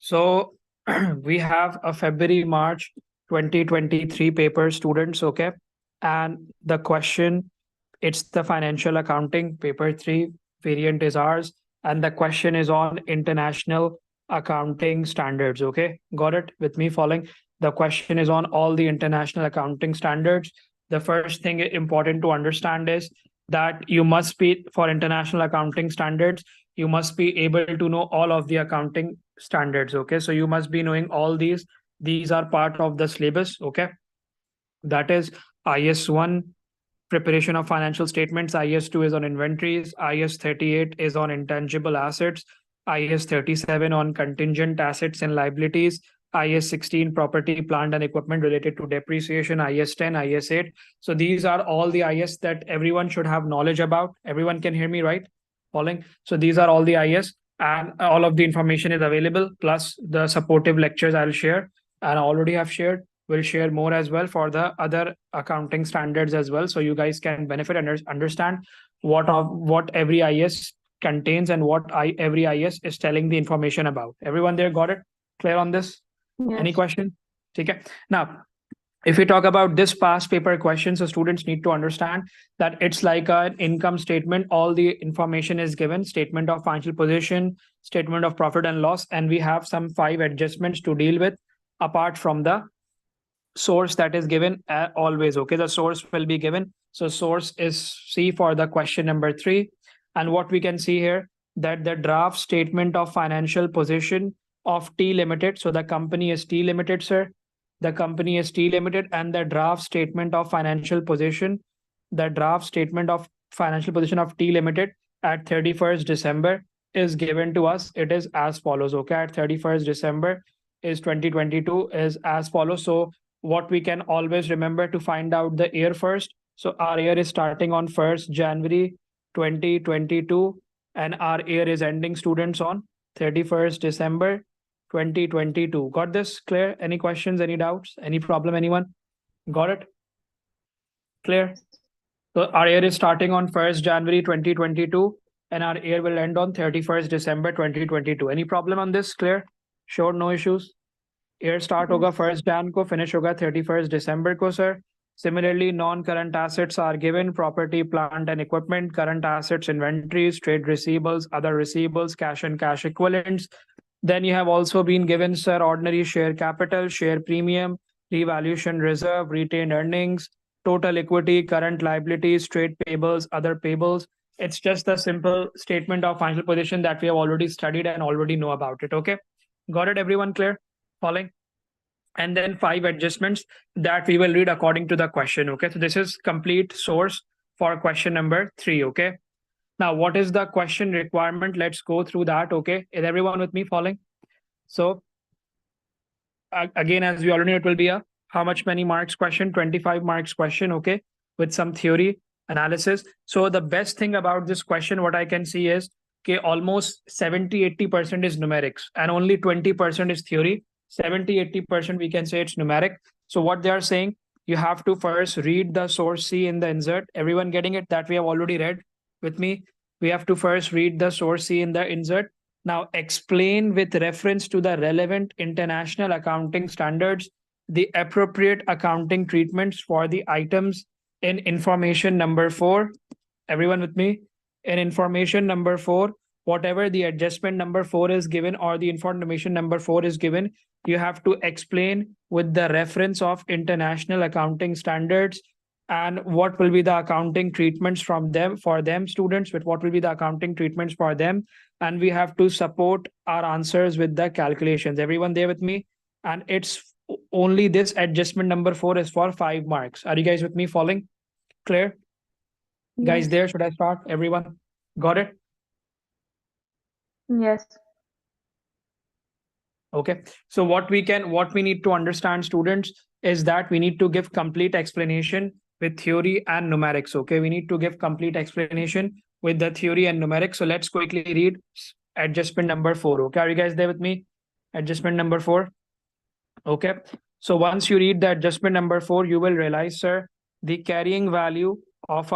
So we have a February-March 2023 paper, students, okay? And the question, it's the financial accounting, paper 3, variant is ours. And the question is on international accounting standards, okay? Got it with me following? The question is on all the international accounting standards. The first thing important to understand is that you must be, for international accounting standards, you must be able to know all of the accounting standards, okay? So you must be knowing all these are part of the syllabus, okay? That is IS-1, preparation of financial statements. IS-2 is on inventories. IS-38 is on intangible assets. IS-37 on contingent assets and liabilities. IS-16 property, plant and equipment related to depreciation. IS-10, IS-8. So these are all the IS that everyone should have knowledge about. Everyone can hear me, right? Following. So these are all the IS, and all of the information is available, plus the supportive lectures I'll share, and I already have shared. Will share more as well for the other accounting standards as well, so you guys can benefit and understand what every IS contains and what every IS is telling the information about. Everyone there got it? Clear on this? Yes. Any question? Okay. Now, if we talk about this past paper question, so students need to understand that it's like an income statement. All the information is given: statement of financial position, statement of profit and loss, and we have some 5 adjustments to deal with apart from the source that is given always, okay? The source will be given. So source is C for the question number 3. And what we can see here, that the draft statement of financial position of T Limited. So the company is T Limited, sir. The company is T Limited, and the draft statement of financial position, the draft statement of financial position of T Limited at 31st December is given to us. It is as follows, okay? At 31st December is 2022 is as follows. So what we can always remember to find out the year first. So our year is starting on 1st January 2022, and our year is ending, students, on 31st December 2022. Got this clear? Any questions, any doubts, any problem, anyone? Got it? Clear? So our year is starting on 1st January 2022, and our year will end on 31st December 2022. Any problem on this? Clear? Sure, no issues? Year start होगा 1st Jan को, finish होगा 31st December को, sir. Similarly, non-current assets are given: property, plant and equipment, current assets, inventories, trade receivables, other receivables, cash and cash equivalents. Then you have also been given, sir, ordinary share capital, share premium, revaluation reserve, retained earnings, total equity, current liabilities, trade payables, other payables. It's just a simple statement of financial position that we have already studied and already know about it, okay? Got it, everyone? Clear? Following? And then 5 adjustments that we will read according to the question, okay? So this is complete source for question number 3, okay? Now, what is the question requirement? Let's go through that, okay? Is everyone with me following? So again, as we already know, it will be a how much many marks question? 25 marks question, okay? With some theory analysis. So the best thing about this question, what I can see is, okay, almost 70-80% is numerics and only 20% is theory. 70-80% we can say it's numeric. So what they are saying, you have to first read the source C in the insert. Everyone getting it? That we have already read with me. We have to first read the source C in the insert. Now explain with reference to the relevant international accounting standards the appropriate accounting treatments for the items in information number 4. Everyone with me? In information number 4, whatever the adjustment number 4 is given or the information number 4 is given, you have to explain with the reference of international accounting standards and what will be the accounting treatments from them for them, students, with what will be the accounting treatments for them. And we have to support our answers with the calculations. Everyone there with me? And it's only this adjustment number 4 is for 5 marks. Are you guys with me following? Clear? Yes. Guys there, should I start? Everyone got it? Yes. Okay. So what we need to understand, students, is that we need to give complete explanation with theory and numerics. Okay. We need to give complete explanation with the theory and numerics. So let's quickly read adjustment number 4. Okay. Are you guys there with me? Adjustment number 4. Okay. So once you read the adjustment number 4, you will realize, sir, the carrying value of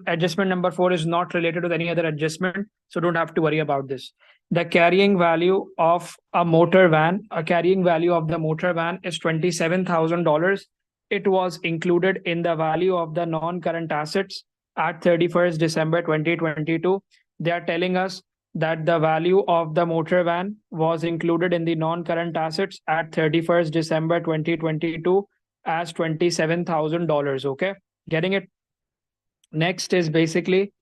adjustment number 4 is not related to any other adjustment. So don't have to worry about this. The carrying value of a motor van, a carrying value of the motor van is $27,000. It was included in the value of the non-current assets at 31st December 2022. They are telling us that the value of the motor van was included in the non-current assets at 31st December 2022 as $27,000. Okay, getting it? Next is basically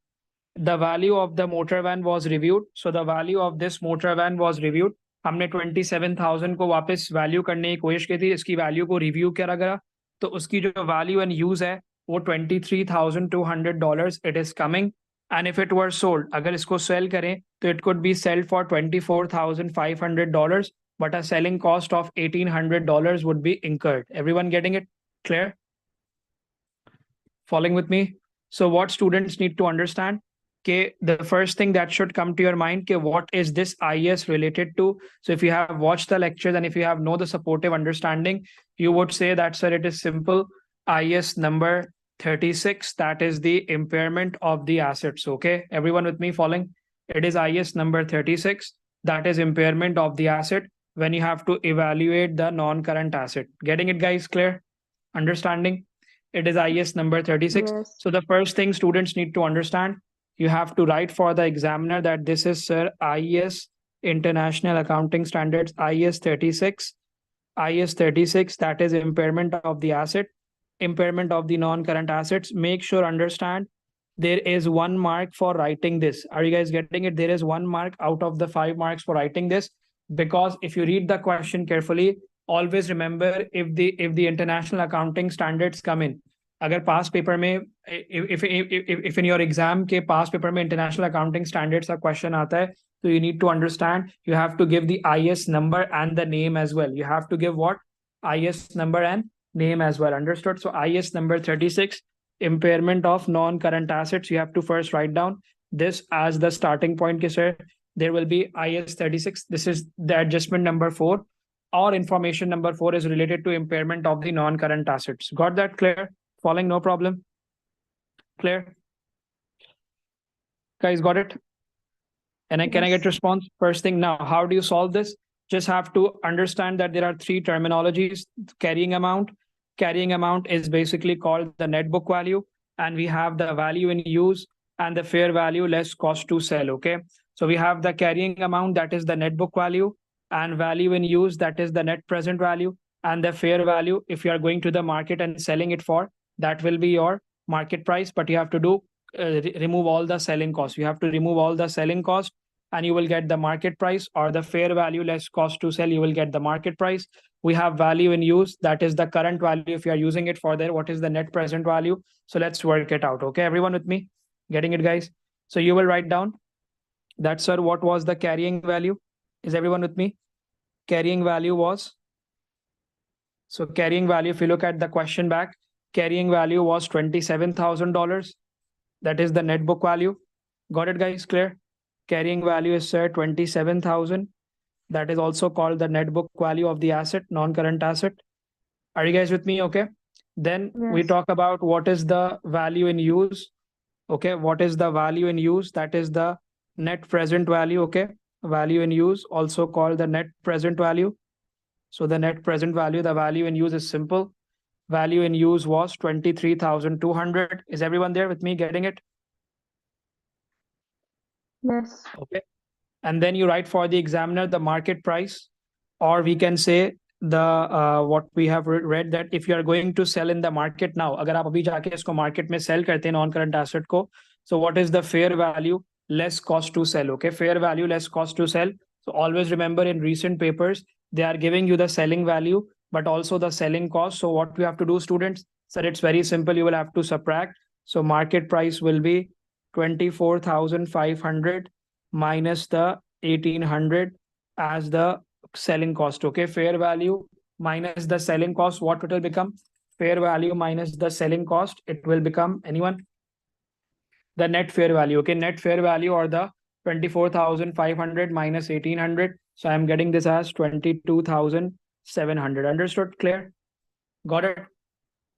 the value of the motor van was reviewed. So the value of this motor van was reviewed. हमने 27,000 को वापस value करने की कोशिश की थी, इसकी value को रिव्यू करा गया, तो उसकी जो वैल्यू एंड यूज है वो $23,200 it is coming. And if it were sold, अगर इसको सेल करें तो it could be sailed for $24,500, but a selling cost of $1,800 would be incurred. Everyone getting it clear? Following with me? So what students need to understand? Okay, the first thing that should come to your mind, okay, what is this IS related to? So if you have watched the lectures and if you have know the supportive understanding, you would say that, sir, it is simple. IS number 36, that is the impairment of the assets. Okay, everyone with me following? It is IS number 36, that is impairment of the asset when you have to evaluate the non-current asset. Getting it, guys? Clear? Understanding? It is IS number 36. Yes. So the first thing students need to understand, you have to write for the examiner that this is, sir, IS International Accounting Standards, IS 36. IS 36, that is impairment of the asset, impairment of the non-current assets. Make sure understand there is 1 mark for writing this. Are you guys getting it? There is 1 mark out of the 5 marks for writing this, because if you read the question carefully, always remember if the international accounting standards come in, अगर पास paper में if in your exam के पास paper में international accounting standards का question आता है, so you need to understand, you have to give the IS number and the name as well. You have to give what? IS number and name as well. Understood? So IS number 36, impairment of non-current assets. You have to first write down this as the starting point, sir. There will be IS 36. This is the adjustment number 4. Or information number 4 is related to impairment of the non-current assets. Got that clear? Following, no problem. Clear? Guys, got it? And can I get response? First thing now, how do you solve this? Just have to understand that there are 3 terminologies. Carrying amount. Carrying amount is basically called the net book value. And we have the value in use and the fair value less cost to sell. Okay. So we have the carrying amount, that is the net book value, and value in use, that is the net present value, and the fair value, if you are going to the market and selling it for, that will be your market price. But you have to do remove all the selling costs. You have to remove all the selling cost and you will get the market price, or the fair value less cost to sell, you will get the market price. We have value in use, that is the current value if you are using it for there. What is the net present value? So let's work it out. Okay, everyone with me? Getting it, guys? So you will write down that, sir, what was the carrying value? Is everyone with me? Carrying value was, so carrying value, if you look at the question back, carrying value was $27,000. That is the net book value. Got it, guys? Clear? Carrying value is, sir, 27,000. That is also called the net book value of the asset, non-current asset. Are you guys with me? Okay. Then we talk about what is the value in use. Okay. What is the value in use? That is the net present value. Okay. Value in use, also called the net present value. So the net present value, the value in use is simple. Value in use was 23,200. Is everyone there with me? Getting it? Yes. Okay. And then you write for the examiner the market price, or we can say the what we have read, that if you are going to sell in the market now, अगर आप अभी जाके इसको market में sell करते हैं non-current asset को, so what is the fair value less cost to sell? Okay, fair value less cost to sell. So always remember, in recent papers they are giving you the selling value but also the selling cost. So what we have to do, students? So it's very simple. You will have to subtract. So market price will be 24,500 minus the 1,800 as the selling cost. Okay, fair value minus the selling cost, what it will become? Fair value minus the selling cost, it will become, anyone? The net fair value. Okay, net fair value, or the 24,500 minus 1,800. So I'm getting this as 22,700. Understood? Clear? Got it?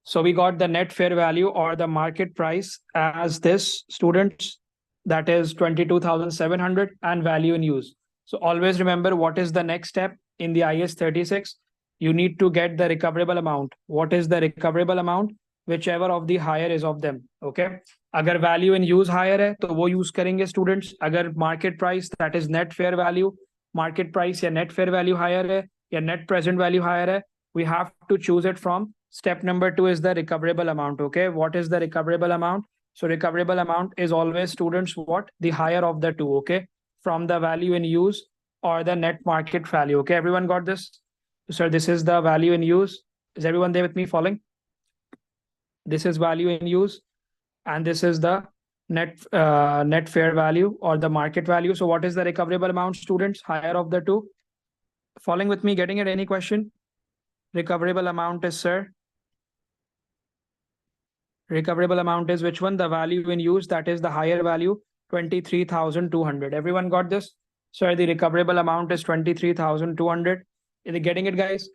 So we got the net fair value or the market price as this, students, that is 22,700, and value in use. So always remember what is the next step in the IS 36. You need to get the recoverable amount. What is the recoverable amount? Whichever of the higher is of them. Okay. अगर value in use higher है तो वो use करेंगे students. अगर market price that is net fair value, market price या net fair value higher है या net present value higher है, we have to choose it from step number 2 is the recoverable amount. Okay, what is the recoverable amount? So recoverable amount is always, students, what? The higher of the two. Okay, from the value in use or the net market value. Okay, everyone got this? Sir, this is the value in use. Is everyone there with me following? This is value in use and this is the net fair value or the market value. So what is the recoverable amount, students? Higher of the two. Following with me, getting it? Any question? Recoverable amount is, sir, recoverable amount is which one? The value in use, that is the higher value, 23,200. Everyone got this? Sir, the recoverable amount is 23,200. Is it getting it, guys?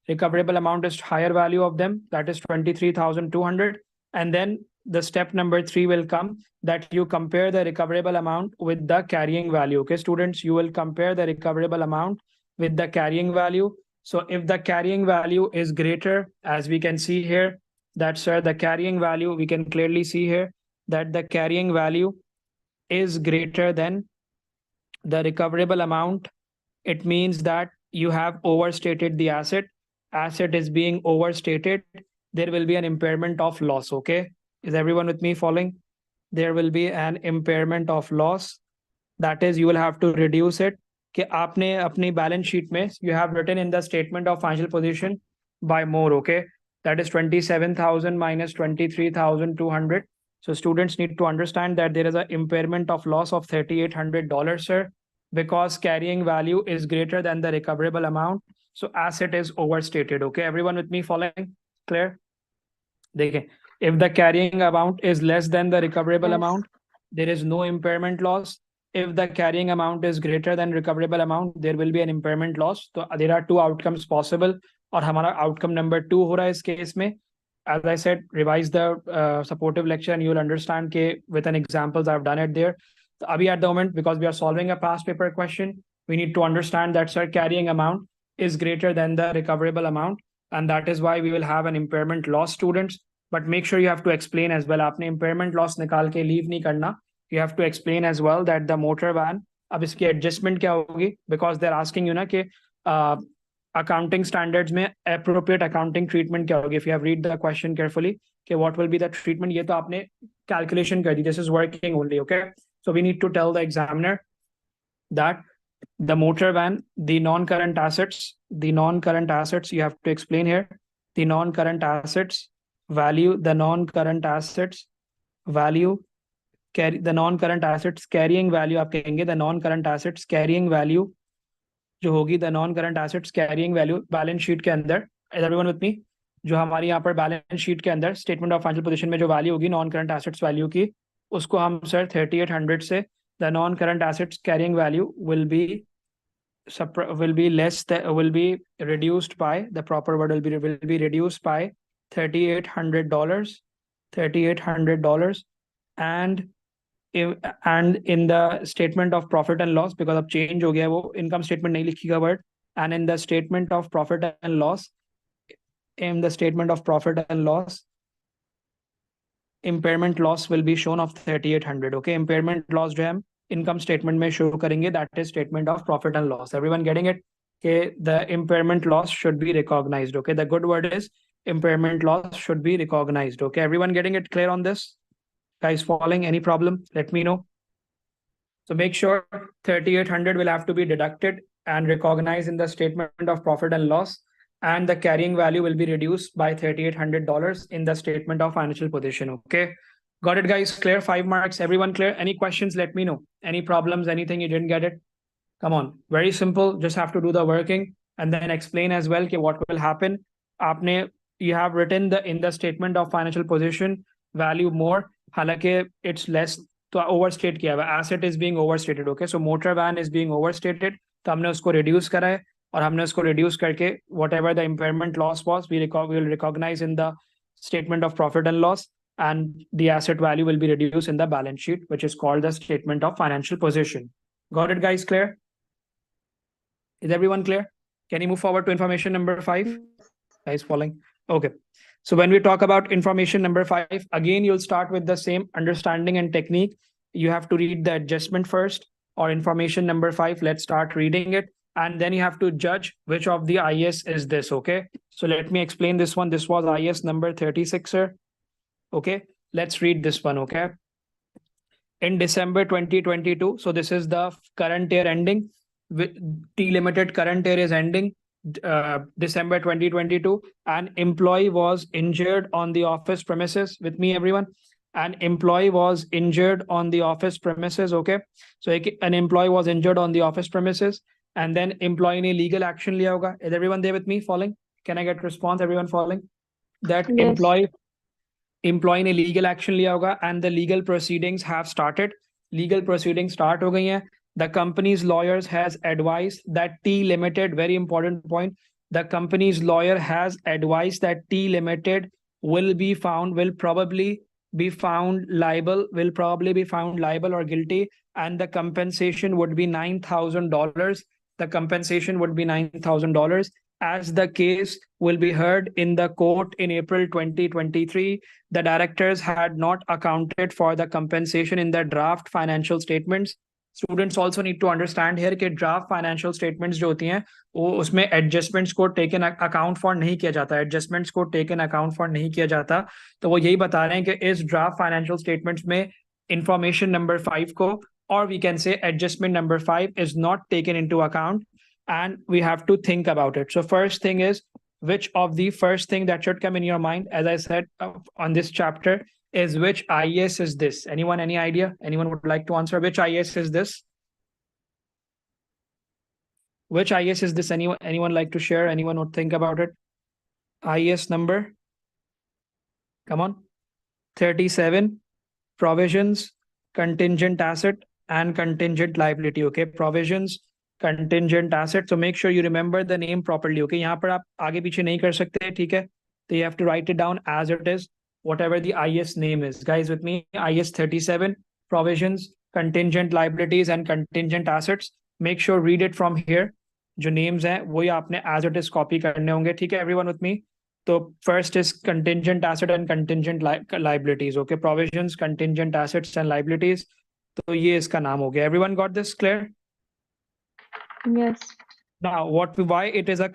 Recoverable amount is higher value of them, that is 23,200. And then the step number 3 will come, that you compare the recoverable amount with the carrying value. Okay, students, you will compare the recoverable amount with the carrying value. So if the carrying value is greater, as we can see here, that, sir, the carrying value, we can clearly see here that the carrying value is greater than the recoverable amount. It means that you have overstated the asset. Asset is being overstated. There will be an impairment of loss. Okay, is everyone with me following? There will be an impairment of loss. That is, you will have to reduce it. कि आपने अपनी balance sheet में you have written in the statement of financial position by more. Okay, that is 27,000 minus 23,200. So students need to understand that there is an impairment of loss of $3,800, sir, because carrying value is greater than the recoverable amount. So asset is overstated. Okay, everyone with me following? Clear? देखिए, if the carrying amount is less than the recoverable amount, there is no impairment loss. If the carrying amount is greater than recoverable amount, there will be an impairment loss. So there are two outcomes possible. और हमारा outcome number 2 हो रहा है इस case में. As I said, revise the supportive lecture and you will understand के with an examples I've done it there. So अभी at the moment, because we are solving a past paper question, we need to understand that, sir, carrying amount is greater than the recoverable amount, and that is why we will have an impairment loss, students. But make sure you have to explain as well. आपने impairment loss निकाल के leave नहीं करना. You have to explain as well that the motor van, अब इसकी adjustment क्या होगी? Because they're asking you ना कि accounting standards में appropriate accounting treatment क्या होगी? If you have read the question carefully, कि what will be the treatment, ये तो आपने calculation कर दी. This is working only. Okay, so we need to tell the examiner that the motor van, the non-current assets, you have to explain here, the non-current assets value, the non-current assets value, the non-current assets carrying value आप कहेंगे, the non-current assets carrying value जो होगी, the non-current assets carrying value balance sheet के अंदर, is everyone with me? जो हमारी यहाँ पर बैलेंस शीट के अंदर स्टेटमेंट ऑफ फाइनेंशियल पोजीशन में जो वैल्यू होगी नॉन करंट एसेट्स वैल्यू की, उसको हम, सर, 3800 से the non-current assets carrying value will be reduced by, the proper word will be reduced by $3,800, and in the statement of profit and loss, because अब change हो गया वो income statement नहीं लिखिएगा word, and in the statement of profit and loss, impairment loss will be shown of 3,800. Okay, impairment loss जो हम income statement में show करेंगे, that is statement of profit and loss. Everyone getting it? Okay, the impairment loss should be recognized. Okay, the good word is impairment loss should be recognized. Okay, everyone getting it clear on this? Guys following? Any problem? Let me know. So make sure 3,800 will have to be deducted and recognized in the statement of profit and loss, and the carrying value will be reduced by $3,800 in the statement of financial position. Okay, got it, guys? Clear? 5 marks. Everyone clear? Any questions? Let me know. Any problems? Anything you didn't get it? Come on, very simple. Just have to do the working and then explain as well what will happen. You have written in the statement of financial position value more, हालांकि it's less, तो overstate किया हुआ, asset is being overstated. Okay, so motor van is being overstated, तो हमने उसको reduce करा है, और हमने उसको reduce करके whatever the impairment loss was, we will recognize in the statement of profit and loss, and the asset value will be reduced in the balance sheet, which is called the statement of financial position. Got it, guys? Clear? Is everyone clear? Can you move forward to information number 5? Guys following? Okay. So when we talk about information number 5, again, you'll start with the same understanding and technique. You have to read the adjustment first, or information number 5. Let's start reading it. And then you have to judge which of the IS is this. Okay. So let me explain this one. This was IS number 36, sir. Okay. Let's read this one. Okay. In December 2022, so this is the current year ending. T Limited current year is ending December 2022. An employee was injured on the office premises. With me, everyone? An employee was injured on the office premises. Okay. So an employee was injured on the office premises, and then employee ने legal action लिया होगा. Is everyone there with me? Following? Can I get response? Everyone following? That Yes. employee ने legal action लिया होगा, and the legal proceedings have started. Legal proceedings start हो गई हैं. The company's lawyers has advised that T Limited, very important point, the company's lawyer has advised that T Limited will probably be found liable or guilty, and the compensation would be $9,000. The compensation would be $9,000, as the case will be heard in the court in April 2023. The directors had not accounted for the compensation in the draft financial statements. Students also need to understand here कि draft financial statements जो होती हैं वो उसमें adjustments को taken account for नहीं किया जाता, adjustments को taken account for नहीं किया जाता. तो वो यही बता रहे हैं कि इस draft financial statements में information number 5 को, or we can say adjustment number 5, is not taken into account, and we have to think about it. So first thing is, which of the first thing that should come in your mind, as I said on this chapter, is which IS is this? Anyone, any idea? Anyone would like to answer? Which IS is this? Which IS is this? Anyone like to share? Anyone would think about it? IS number? Come on. 37, provisions, contingent asset, and contingent liability. Okay, provisions, contingent asset. So make sure you remember the name properly. Okay, यहाँ पर आप आगे पीछे नहीं कर सकते, ठीक है? So you have to write it down as it is, whatever the IS name is. Guys, with me, IS 37, provisions, contingent liabilities, and contingent assets. Make sure read it from here. जो names हैं वही आपने as it is copy करने होंगे, ठीक है? Everyone with me? So first is contingent asset and contingent liabilities. Okay, provisions, contingent assets, and liabilities. तो ये इसका नाम हो गया. Everyone got this clear? Yes. Now, why it is a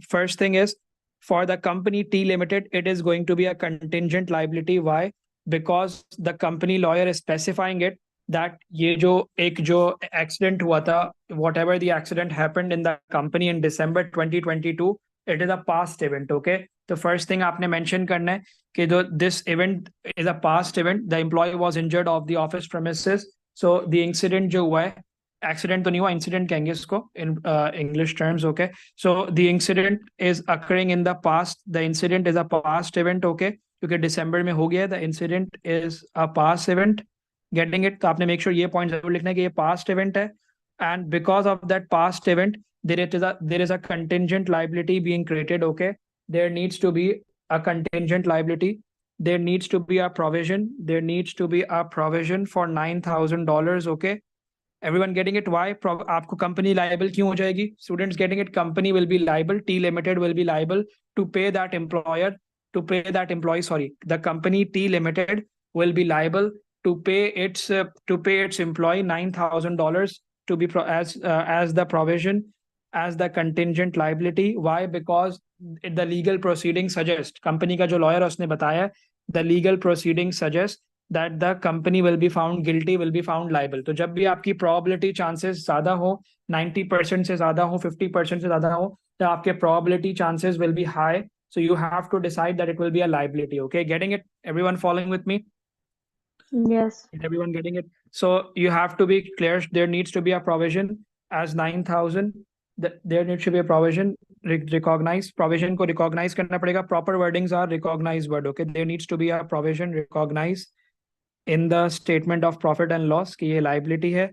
first thing is, for the company T Limited, it is going to be a contingent liability. Why? Because the company lawyer is specifying it that ये जो accident हुआ था, whatever the accident happened in the company in December 2022, it is a past event. Okay. The first thing आपने mention करना है कि this event is a past event. The employee was injured off the office premises. So the incident जो हुआ है, accident तो नहीं हुआ, incident कहेंगे इसको in English terms. Okay. So the incident is occurring in the past. The incident is a past event. Okay. क्योंकि December में हो गया, the incident is a past event. Getting it? तो आपने make sure ये point जरूर लिखना है कि ये past event है. And because of that past event, there is a contingent liability being created. Okay. There needs to be a contingent liability. There needs to be a provision. There needs to be a provision for $9,000. Okay. Everyone getting it? Why? आपको company liable क्यों हो जाएगी? Students getting it? Company will be liable. T Limited will be liable to pay that employee. Sorry, the company T Limited will be liable to pay its employee $9,000 to be as the provision, as the contingent liability. Why? Because the legal proceeding suggests, company का जो lawyer है उसने बताया, the legal proceeding suggests that the company will be found guilty, will be found liable. तो जब भी आपकी probability chances ज़्यादा हो, 90% से ज़्यादा हो, 50% से ज़्यादा हो, तो आपके probability chances will be high. So you have to decide that it will be a liability. Okay, getting it? Everyone following with me? Yes. Everyone getting it? So you have to be clear. There needs to be a provision as 9,000. There needs to be a provision. Recognize provision को recognize करना पड़ेगा. Proper wordings are recognize word. Okay, there needs to be a provision recognize in the statement of profit and loss कि ये liability है.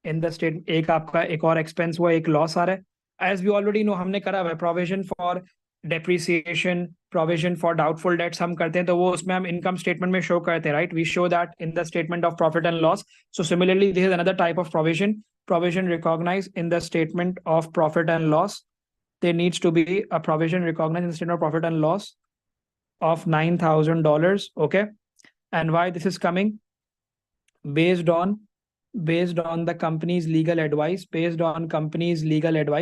In the state एक आपका एक और expense हुआ, एक loss आ रहा है. As we already know, हमने करा हुआ है provision for depreciation, provision for doubtful debts हम करते हैं, तो वो उसमें हम income statement में show करते हैं, right? We show that in the statement of profit and loss. So similarly, this is another type of provision provision recognized in the statement of profit and loss. There needs to be a provision recognized in the statement of profit and loss of $9,000. Okay. And why this is coming? Based on the company's legal advice,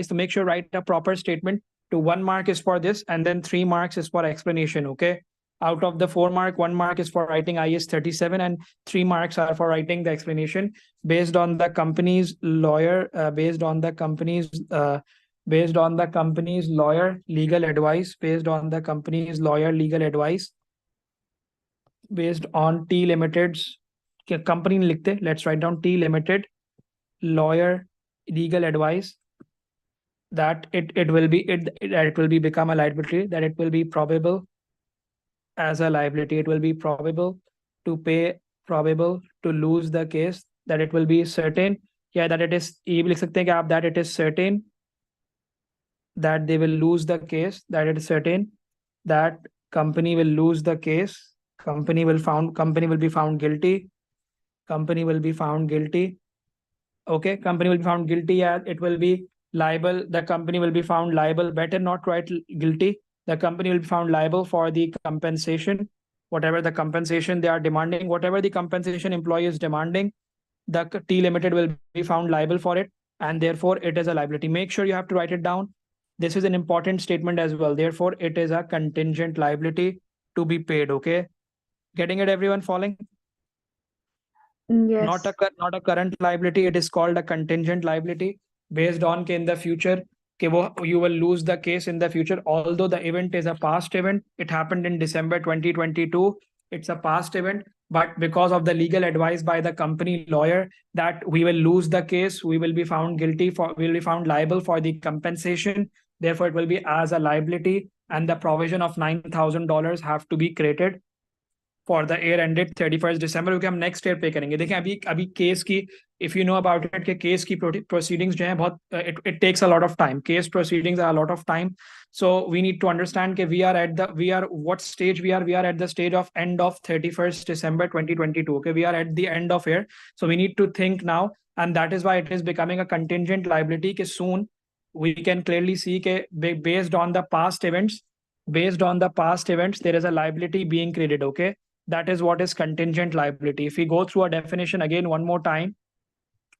So make sure write a proper statement. To 1 mark is for this, and then 3 marks is for explanation. Okay. Out of the 4 mark, 1 mark is for writing IS 37, and 3 marks are for writing the explanation based on the company's lawyer, based on the company's lawyer legal advice, based on T Limited's company लिखते, let's write down T Limited lawyer legal advice that it will be become a liability, that it will be probable as a liability, it will be probable to pay, probable to lose the case, that it will be certain, that it is, ये भी लिख सकते हैं कि आप, that it is certain that they will lose the case, that it is certain that company will lose the case, company will be found guilty, company will be found guilty. Okay, company will be found guilty. Yeah, it will be liable. The company will be found liable. Better not write guilty. The company will be found liable for the compensation, whatever the compensation they are demanding, whatever the compensation employee is demanding, the T Limited will be found liable for it, and therefore it is a liability. Make sure you have to write it down. This is an important statement as well. Therefore, it is a contingent liability to be paid. Okay, getting it, everyone? Following? Yes. Not a current liability. It is called a contingent liability based on in the future you will lose the case in the future. Although the event is a past event, it happened in December 2022. It's a past event, but because of the legal advice by the company lawyer that we will lose the case, we will be found liable for the compensation. Therefore, it will be as a liability, and the provision of $9,000 have to be created for the year ended 31st December, क्योंकि हम next year पे करेंगे. देखें अभी case की, if you know about it, कि case की proceedings जो हैं बहुत it takes a lot of time. Case proceedings are a lot of time. So we need to understand कि what stage we are. We are at the stage of end of 31st December 2022. Okay, we are at the end of year. So we need to think now, and that is why it is becoming a contingent liability. कि soon we can clearly see कि based on the past events, there is a liability being created. Okay. That is what is contingent liability. If we go through a definition again one more time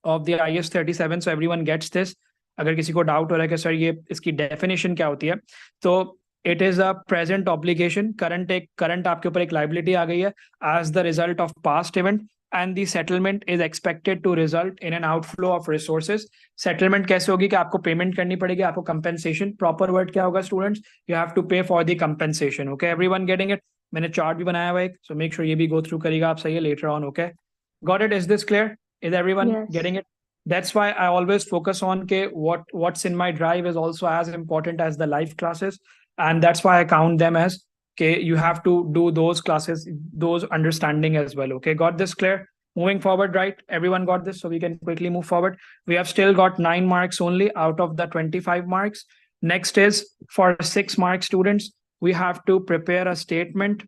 of the IS 37, so everyone gets this. अगर किसी को doubt हो रहा है कि sir ये इसकी definition क्या होती है, तो it is a present obligation, current आपके ऊपर एक liability आ गई है as the result of past event, and the settlement is expected to result in an outflow of resources. Settlement कैसे होगी कि आपको पेमेंट करनी पड़ेगी, आपको compensation. Proper word क्या होगा students? You have to pay for the compensation. Okay, everyone getting it? मैंने चार्ट भी बनाया हुआ है, so make sure ये भी go through करिएगा आप, सही है, later on. Okay, got it? Is this clear? Is everyone getting it? That's why I always focus on what's in my drive is also as important as the live classes, and that's why I count them as you have to do those classes, those understanding as well. Okay, got this clear? Moving forward, right? Everyone got this, so we can quickly move forward. We have still got 9 marks only out of the 25 marks. Next is for 6 mark students, we have to prepare a statement.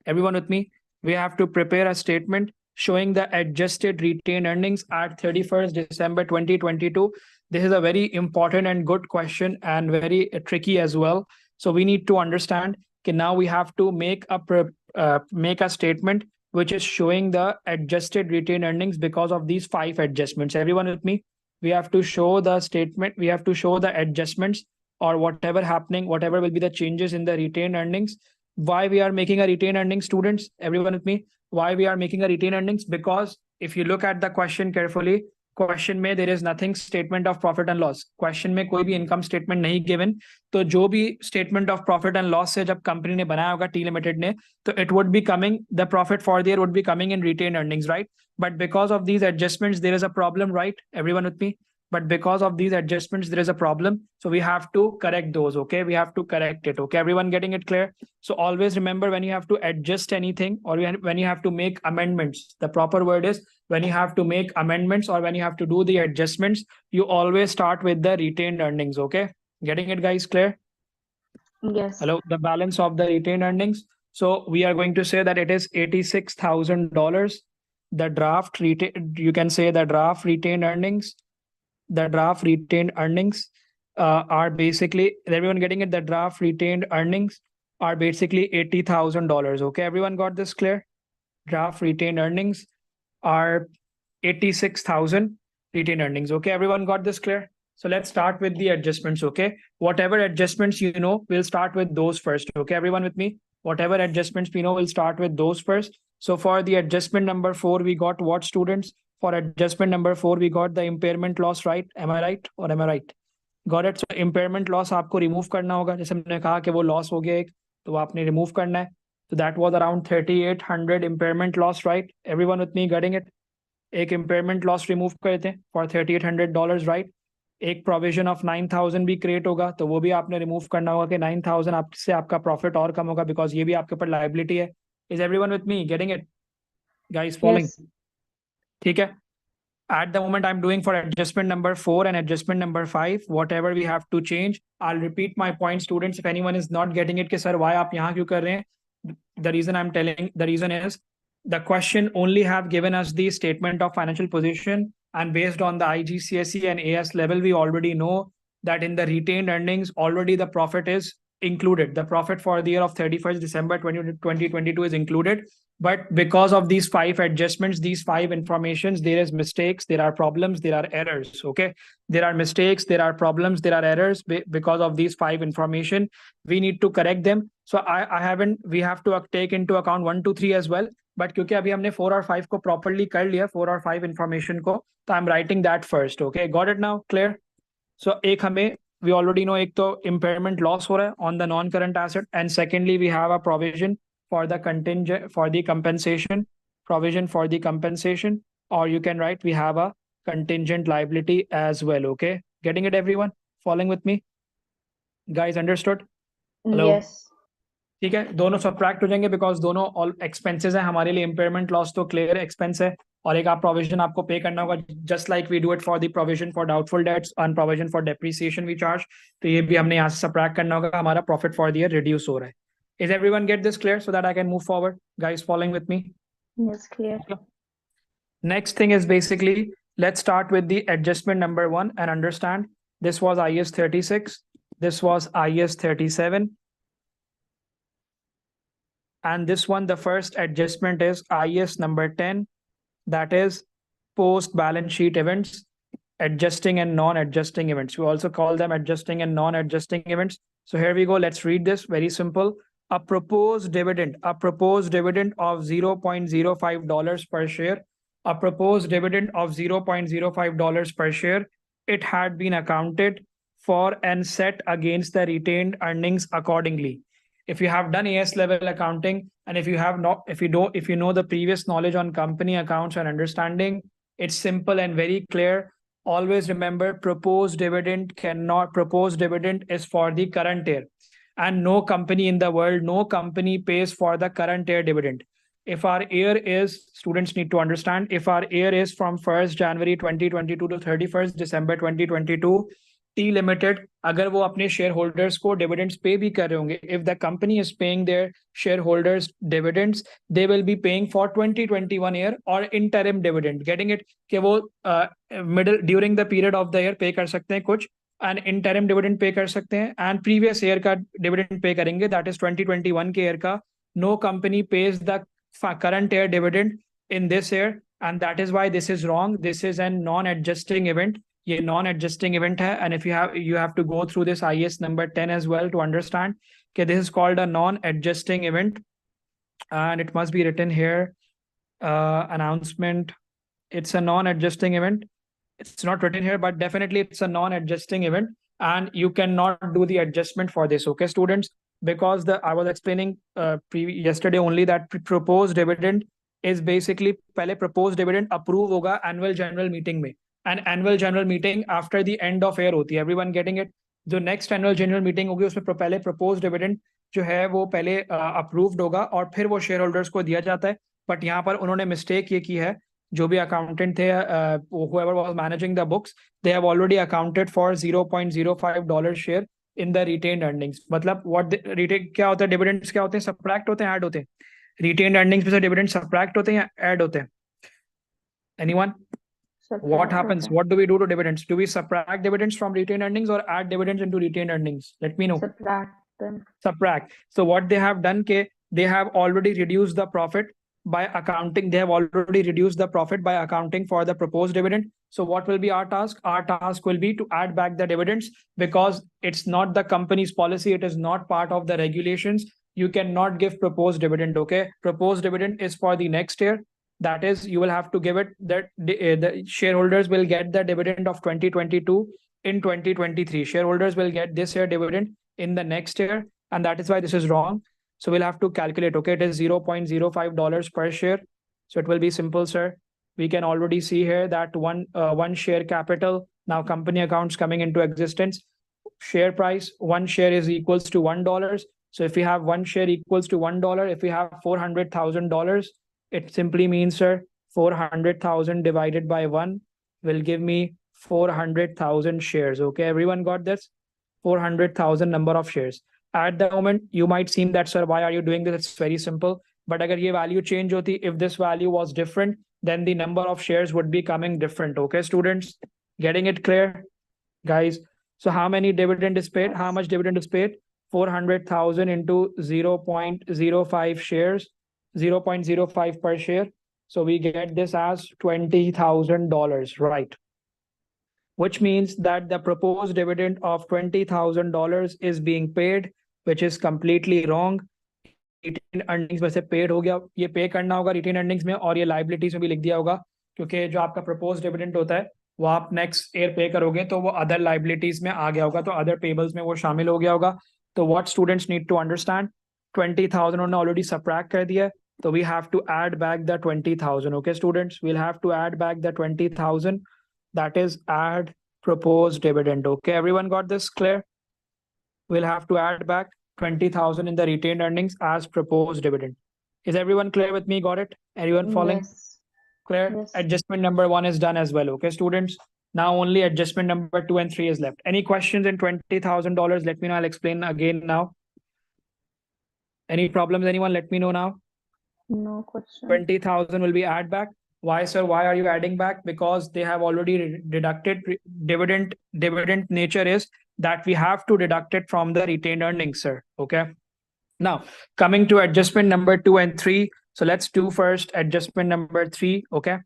Everyone with me? We have to prepare a statement showing the adjusted retained earnings at 31st December 2022. This is a very important and good question, and very tricky as well. So we need to understand that now we have to make a statement which is showing the adjusted retained earnings because of these 5 adjustments. Everyone with me? We have to show the statement, we have to show the adjustments or whatever will be the changes in the retained earnings. Why we are making a retained earnings, students? Everyone with me? Why we are making a retained earnings? Because if you look at the question carefully, question में there is nothing statement of profit and loss. Question में कोई भी income statement नहीं given. तो जो भी statement of profit and loss से जब company ने बनाया होगा T Limited ने, तो it would be coming, the profit for the year would be coming in retained earnings, right? But because of these adjustments, there is a problem, right? Everyone with me? But because of these adjustments, there is a problem. So we have to correct those. Okay, we have to correct it. Okay, everyone getting it clear? So always remember, when you have to adjust anything or when you have to make amendments, the proper word is when you have to make amendments or when you have to do the adjustments, you always start with the retained earnings. Okay, getting it, guys? Clear? Yes. Hello, the balance of the retained earnings. So we are going to say that it is $86,000. The draft you can say the draft retained earnings The draft retained earnings are basically, is everyone getting it? The draft retained earnings are basically $80,000. Okay, everyone got this clear? Draft retained earnings are 86,000 retained earnings. Okay, everyone got this clear? So let's start with the adjustments. Okay, whatever adjustments you know, we'll start with those first. Okay, everyone with me? Whatever adjustments we know, we'll start with those first. So for the adjustment number 4, we got what, students? For adjustment number 4, we got the impairment loss, right? Am I right or am I right? Got it? So impairment loss आपको remove करना होगा. जैसे हमने कहा कि वो loss हो गया एक, तो आपने remove करना है. So that was around 3,800 impairment loss, right? Everyone with me getting it? एक impairment loss remove करते हैं for $3,800, right? एक provision of 9,000 भी create होगा, तो वो भी आपने remove करना होगा कि 9,000 आपसे आपका profit और कम होगा, because ये भी आपके ऊपर liability है. Is everyone with me getting it? Guys following? Yes. ठीक है? At the moment, I'm doing for adjustment number 4 and adjustment number 5, whatever we have to change. I'll repeat my point, students. If anyone is not getting it, कि sir, why आप यहाँ क्यों कर रहे हैं? The reason I'm telling, the reason is the question only have given us the statement of financial position, and based on the IGCSE and AS level, we already know that in the retained earnings, already the profit is included. The profit for the year of 31st December 2022 is included. But because of these 5 adjustments, these 5 informations, there is mistakes, there are problems, there are errors. Okay, there are mistakes, there are problems, there are errors because of these 5 information. We need to correct them. So I haven't, we have to take into account 1 2 3 as well. But क्योंकि अभी हमने 4 और 5 को properly कर लिया, 4 और 5 information को, तो I'm writing that first. Okay, got it now? Clear? So एक हमें, we already know, एक तो impairment loss हो रहा है on the non-current asset, and secondly we have a provision for the contingent, for the compensation, provision for the compensation, or you can write we have a contingent liability as well. Okay, getting it everyone? Following with me? Guys understood? Hello? Yes. ठीक है, दोनों subtract हो जाएंगे because दोनों all expenses है हमारे लिए. Impairment loss तो क्लियर एक्सपेंस है, और एक आप प्रोविजन आपको पे करना होगा, just like we do it for the provision for doubtful debts and provision for depreciation we charge. तो ये भी हमने यहाँ से सब्ट्रैक्ट करना होगा, हमारा profit for the year reduce हो रहा है. Is everyone get this clear so that I can move forward? Guys following with me? Yes, clear. Next thing is basically, let's start with the adjustment number 1 and understand this was IS 36, this was IS 37, and this one, the first adjustment is IS number 10, that is post balance sheet events, adjusting and non-adjusting events. We also call them adjusting and non-adjusting events. So here we go, let's read this. Very simple. A proposed dividend of $0.05 per share, a proposed dividend of $0.05 per share, it had been accounted for and set against the retained earnings accordingly. If you have done AS level accounting, and if you have not, if you know the previous knowledge on company accounts and understanding, it's simple and very clear. Always remember, proposed dividend is for the current year, and no company in the world, no company pays for the current year dividend. If our year is, students need to understand, if our year is from 1st January 2022 to 31st December 2022, T Limited, अगर वो अपने share holders को dividends पे भी कर रहे होंगे, if the company is paying their share holders dividends, they will be paying for 2021 year और इंटरिम डिविडेंड. Getting it? कि वो middle during the period of the year पे कर सकते हैं कुछ, एंड इंटरिम डिविडेंड पे कर सकते हैं, एंड प्रीवियस ईयर का डिविडेंड पे करेंगे, दैट इज 2021 के ईयर का. No company pays the current year dividend in this year, and that is why this is wrong. This is a non-adjusting event. ये non-adjusting event है, and if you have to go through this IS number 10 as well to understand that this is called a non-adjusting event, and it must be written here, announcement. It's a non-adjusting event. It's not written here, but definitely it's a non-adjusting event, and you cannot do the adjustment for this. Okay, students, because I was explaining yesterday only that proposed dividend is basically पहले proposed dividend approve होगा annual general meeting में, and annual general meeting after the end of year होती है. Everyone getting it? जो next annual general meeting होगी उसमें पहले proposed dividend जो है वो पहले approved होगा और फिर वो शेयर होल्डर्स को दिया जाता है. बट यहाँ पर उन्होंने मिस्टेक ये की है, जो भी अकाउंटेंट थे, whoever was managing the books, they have already accounted for $0.05 share in the retained earnings. मतलब what retain क्या होता है, dividends क्या होते हैं, subtract होते हैं, add होते हैं? रिटेन्ड अर्निंग्स में से डिविडेंड सब्ट्रैक्ट होते हैं या ऐड होते हैं? Anyone? What happens? Okay. What do we do to dividends? Do we subtract dividends from retained earnings or add dividends into retained earnings? Let me know. Subtract them. Subtract. So what they have done, they have already reduced the profit by accounting. They have already reduced the profit by accounting for the proposed dividend. So what will be our task? Our task will be to add back the dividends, because it's not the company's policy. It is not part of the regulations. You cannot give proposed dividend. Okay. Proposed dividend is for the next year. That is, you will have to give it that the shareholders will get the dividend of 2022 in 2023. Shareholders will get this year dividend in the next year. And that is why this is wrong. So we'll have to calculate. Okay. It is $0.05 per share. So it will be simple, sir. We can already see here that one share capital, now company accounts coming into existence. Share price, one share is equals to $1. So if we have one share equals to $1, if we have $400,000, it simply means, sir, 400,000 divided by 1 will give me 400,000 shares. Okay, everyone got this? 400,000 number of shares. At the moment, you might seem that, sir, why are you doing this? It's very simple. But agar ye value change hoti, if this value was different, then the number of shares would be coming different. Okay, students, getting it clear? Guys, so how many dividend is paid? How much dividend is paid? 400,000 into 0.05 shares, 0.05 per share. So we get this as $20,000, right? Which means that the proposed dividend of $20,000 is being paid, which is completely wrong. Retained earnings वैसे paid हो गया, ये पे करना होगा retain earnings में, और ये लाइबिलिटीज में भी लिख दिया होगा, क्योंकि जो आपका प्रपोज डिविडेंड होता है वो आप नेक्स्ट ईयर पे करोगे तो वो अदर लाइबिलिटीज में आ गया होगा, तो अदर पेबल्स में वो शामिल हो गया होगा. तो what students need to understand, 20,000 उन्होंने ऑलरेडी सबट्रैक्ट कर दिया है, तो we have to add back the 20,000. Okay students, we'll have to add back the 20,000, that is add proposed dividend. Okay, everyone got this clear? We'll have to add back 20,000 in the retained earnings as proposed dividend. Is everyone clear with me? Got it? Everyone following? Yes. Clear? Yes. Adjustment number 1 is done as well. Okay, students. Now only adjustment number 2 and 3 is left. Any questions in $20,000? Let me know. I'll explain again now. Any problems? Anyone? Let me know now. No question. 20,000 will be add back. Why, sir? Why are you adding back? Because they have already deducted dividend. Dividend nature is that we have to deduct it from the retained earnings, sir. Okay. Now, coming to adjustment number 2 and 3. So let's do first adjustment number 3. Okay.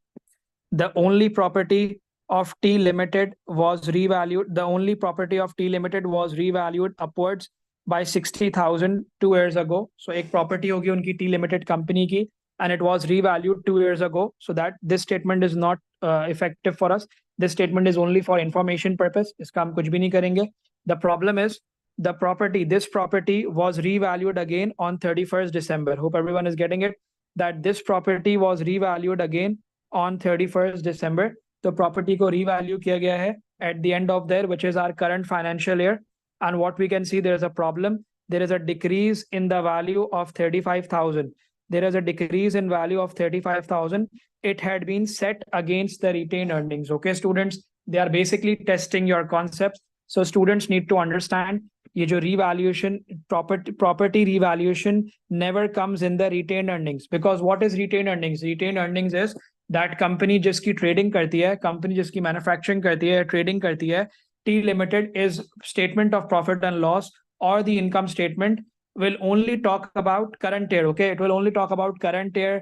The only property of T Limited was revalued. The only property of T Limited was revalued upwards by 60,000 2 years ago. So एक property होगी उनकी T Limited company की, and it was revalued 2 years ago. So that this statement is not effective for us. This statement is only for information purpose. इसका हम कुछ भी नहीं करेंगे. The problem is the property, this property was revalued again on 31st December. Hope everyone is getting it. That this property was revalued again on 31st December. The property को revalue किया गया है at the end of there, which is our current financial year. And what we can see, there is a problem. There is a decrease in the value of 35,000. There is a decrease in value of 35,000. It had been set against the retained earnings. Okay, students, they are basically testing your concepts. So students need to understand, ये जो revaluation, property revaluation never comes in the retained earnings. Because what is retained earnings? Retained earnings is that company जिसकी trading करती है, company जिसकी manufacturing करती है, trading करती है, T Limited is statement of profit and loss or the income statement will only talk about current year. Okay, it will only talk about current year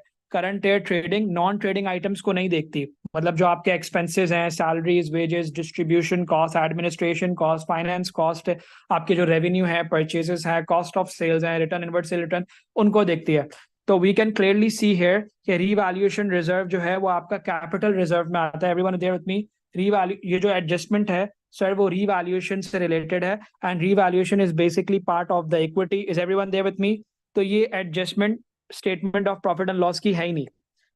trading. Non trading items को नहीं देखती. मतलब जो आपके expenses हैं, salaries, wages, distribution cost, administration cost, finance cost, आपके जो revenue है, purchases है, cost of sales है, return, inward sale return, उनको देखती है. तो we can clearly see here कि revaluation reserve जो है वो आपका capital reserve में आता है. Everyone there with me? ये जो adjustment है सर वो revaluation से related है, and revaluation is basically part of the equity. Is everyone there with me? तो ये adjustment statement of profit and loss की है ही नहीं.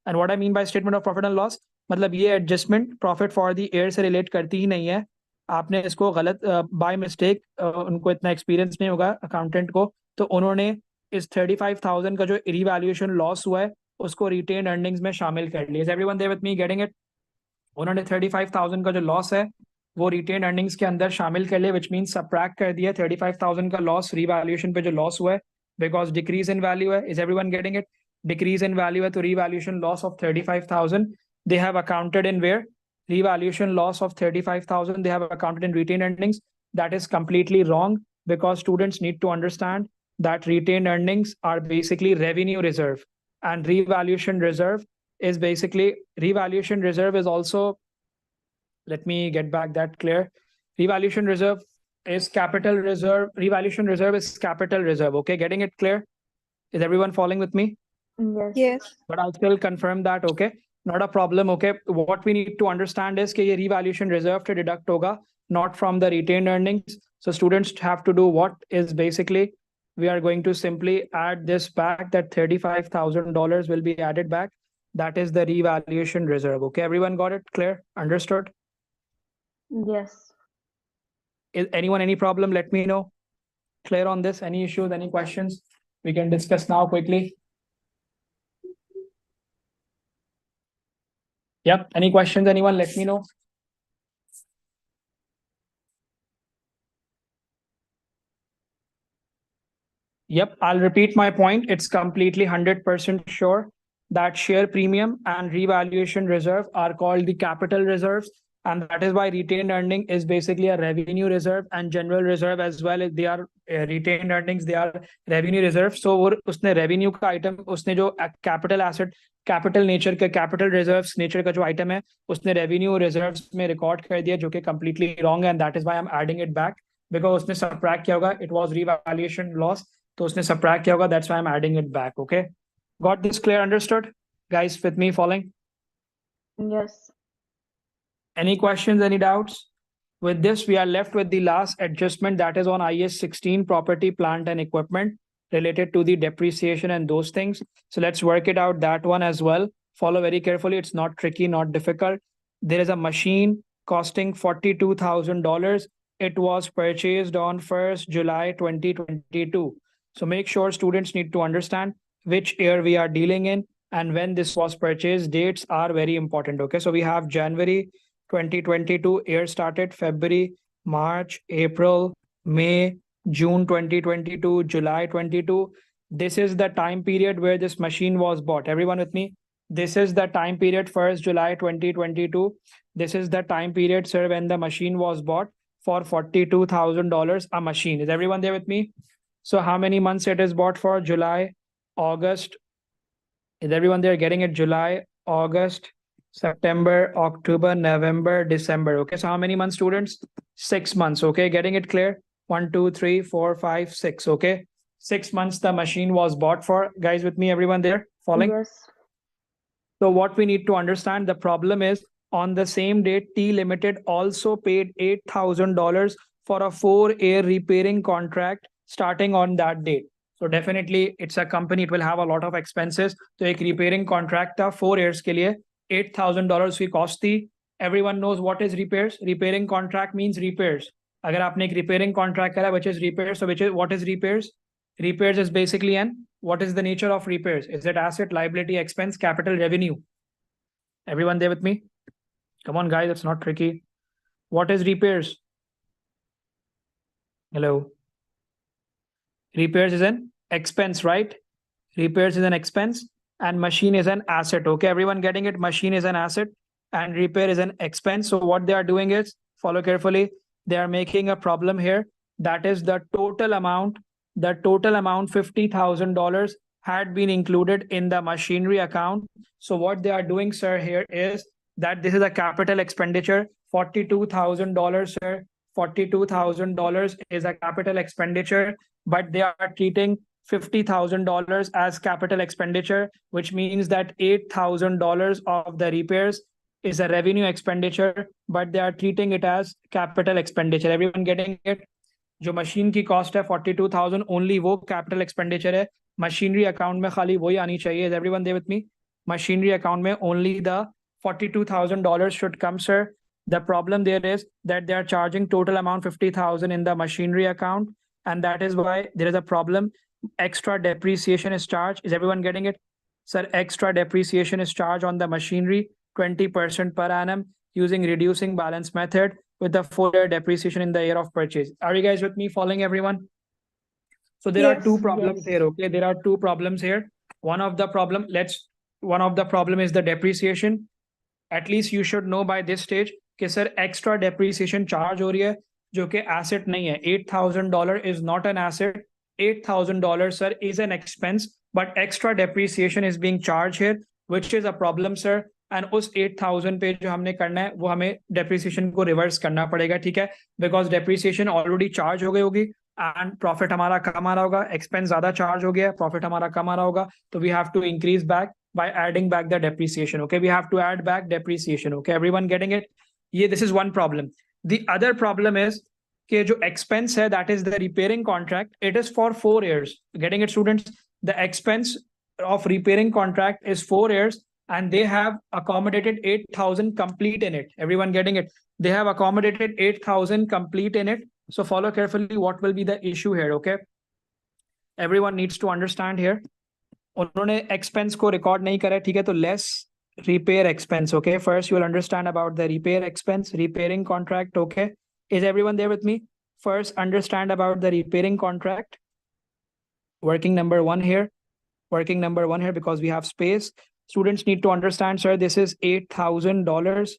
And what I mean by statement of profit and loss, मतलब ये adjustment profit for the year से relate करती ही नहीं है. आपने इसको गलत by mistake, उनको इतना experience नहीं होगा accountant को, तो उन्होंने इस 35,000 का जो revaluation loss हुआ है उसको retained earnings में शामिल कर लिया. Is everyone there with me getting it? उन्होंने 35,000 का जो लॉस है वो रिटेन अर्निंग्स के अंदर शामिल कर लिया, विच मींस सबट्रैक्ट कर दिया 35,000 का लॉस रीवैल्यूएशन पे जो लॉस हुआ है, बिकॉज डिक्रीज इन वैल्यू है. Is everyone getting it? Decrease in value है तो revaluation loss of 35,000 they have accounted in where revaluation loss of 35,000 they have accounted in retained earnings. That is completely wrong, because students need to understand that retained earnings are basically revenue reserve, and revaluation reserve is basically, revaluation reserve is also, let me get back that clear. Revaluation reserve is capital reserve. Revaluation reserve is capital reserve. Okay, getting it clear? Is everyone following with me? Yes. Yes. But I'll still confirm that. Okay, not a problem. Okay, what we need to understand is कि ये revaluation reserve to deduct होगा, not from the retained earnings. So students have to do what is basically, we are going to simply add this back, that $35,000 will be added back. That is the revaluation reserve. Okay, everyone got it clear? Understood? Yes. Is anyone any problem? Let me know. Clear on this? Any issues? Any questions? We can discuss now quickly. Yep. Any questions? Anyone? Let me know. Yep. I'll repeat my point. It's completely 100% sure that share premium and revaluation reserve are called the capital reserves. And that is why retained earning is basically a revenue reserve, and general reserve as well. They are retained earnings, they are revenue reserve. So वो उसने revenue का item, उसने जो capital asset, capital nature का, capital reserves nature का जो item है, उसने revenue reserves में record कर दिया, जो कि completely wrong है, and that is why I'm adding it back, because उसने subtract किया होगा, it was revaluation loss, तो उसने subtract किया होगा, that's why I'm adding it back. Okay, got this clear? Understood, guys? With me following? Yes. Any questions, any doubts? With this, we are left with the last adjustment, that is on IS 16, property, plant and equipment, related to the depreciation and those things. So let's work it out, that one as well. Follow very carefully. It's not tricky, not difficult. There is a machine costing $42,000. It was purchased on 1st July 2022. So make sure students need to understand which year we are dealing in and when this was purchased. Dates are very important. Okay, so we have January 2022, year started, February, March, April, May, June 2022, July 22. This is the time period where this machine was bought. Everyone with me? This is the time period, 1st July 2022. This is the time period, sir, when the machine was bought for $42,000 a machine. Is everyone there with me? So how many months it is bought for? July, August. Is everyone there getting it? July, August, September, October, November, December. Okay, so how many months, students? 6 months. Okay, getting it clear? 1, 2, 3, 4, 5, 6. Okay, 6 months the machine was bought for. Guys with me? Everyone there? Following? Yes. So what we need to understand, the problem is, on the same date, T Limited also paid $8,000 for a 4-year repairing contract starting on that date. So definitely it's a company, it will have a lot of expenses. So एक repairing contract था 4 years के लिए, $8,000 की cost थी. Everyone knows what is repairs. Repairing contract means repairs. अगर आपने एक repairing contract करा, which is repairs, so what is repairs? Repairs is basically what is the nature of repairs? Is it asset, liability, expense, capital, revenue? Everyone there with me? Come on, guys, it's not tricky. What is repairs? Hello. Repairs is an expense, right? Repairs is an expense and machine is an asset. Okay, everyone getting it? Machine is an asset and repair is an expense. So what they are doing is, follow carefully, they are making a problem here. That is the total amount $50,000 had been included in the machinery account. So what they are doing, sir, here is that this is a capital expenditure, $42,000, sir. $42,000 is a capital expenditure, but they are treating $50,000 as capital expenditure, which means that $8,000 of the repairs is a revenue expenditure, but they are treating it as capital expenditure. Everyone getting it? जो machine की cost है 42,000, only वो capital expenditure है. Machinery account में खाली वही आनी चाहिए. Is everyone there with me? Machinery account में only the $42,000 should come, sir. The problem there is that they are charging total amount 50,000 in the machinery account, and that is why there is a problem. Extra depreciation is charged. Is everyone getting it? Sir, extra depreciation is charged on the machinery, 20% per annum, using reducing balance method, with the 4-year depreciation in the year of purchase. Are you guys with me? Following, everyone? So there are two problems here. Okay, there are two problems here. One of the problem is the depreciation. at least you should know by this stage कि sir extra depreciation charge हो रही है जो कि asset नहीं है. $8,000 is not an asset. $8,000 sir is an expense, but extra depreciation is being charged here, which is a problem sir. And उस 8,000 पे जो हमने करना है वो हमें depreciation को reverse करना पड़ेगा, ठीक है? Because depreciation already charge हो गई होगी and profit हमारा कम आ रहा होगा, expense ज़्यादा charge हो गया, profit हमारा कम आ रहा होगा, तो we have to increase back by adding back the depreciation. Okay, we have to add back depreciation. Okay, everyone getting it? Yeah, this is one problem. The other problem is कि जो expense है, that is the repairing contract, it is for 4 years. Getting it, students? The expense of repairing contract is 4 years and they have accommodated 8,000 complete in it. Everyone getting it? They have accommodated 8,000 complete in it. So follow carefully what will be the issue here. Okay, everyone needs to understand here. उन्होंने expense को record नहीं करा, ठीक है? तो less repair expense. Okay, first you will understand about the repair expense, repairing contract. Okay, is everyone there with me? First understand about the repairing contract. Working number 1 here. Working number 1 here because we have space. Students need to understand, sir, this is $8,000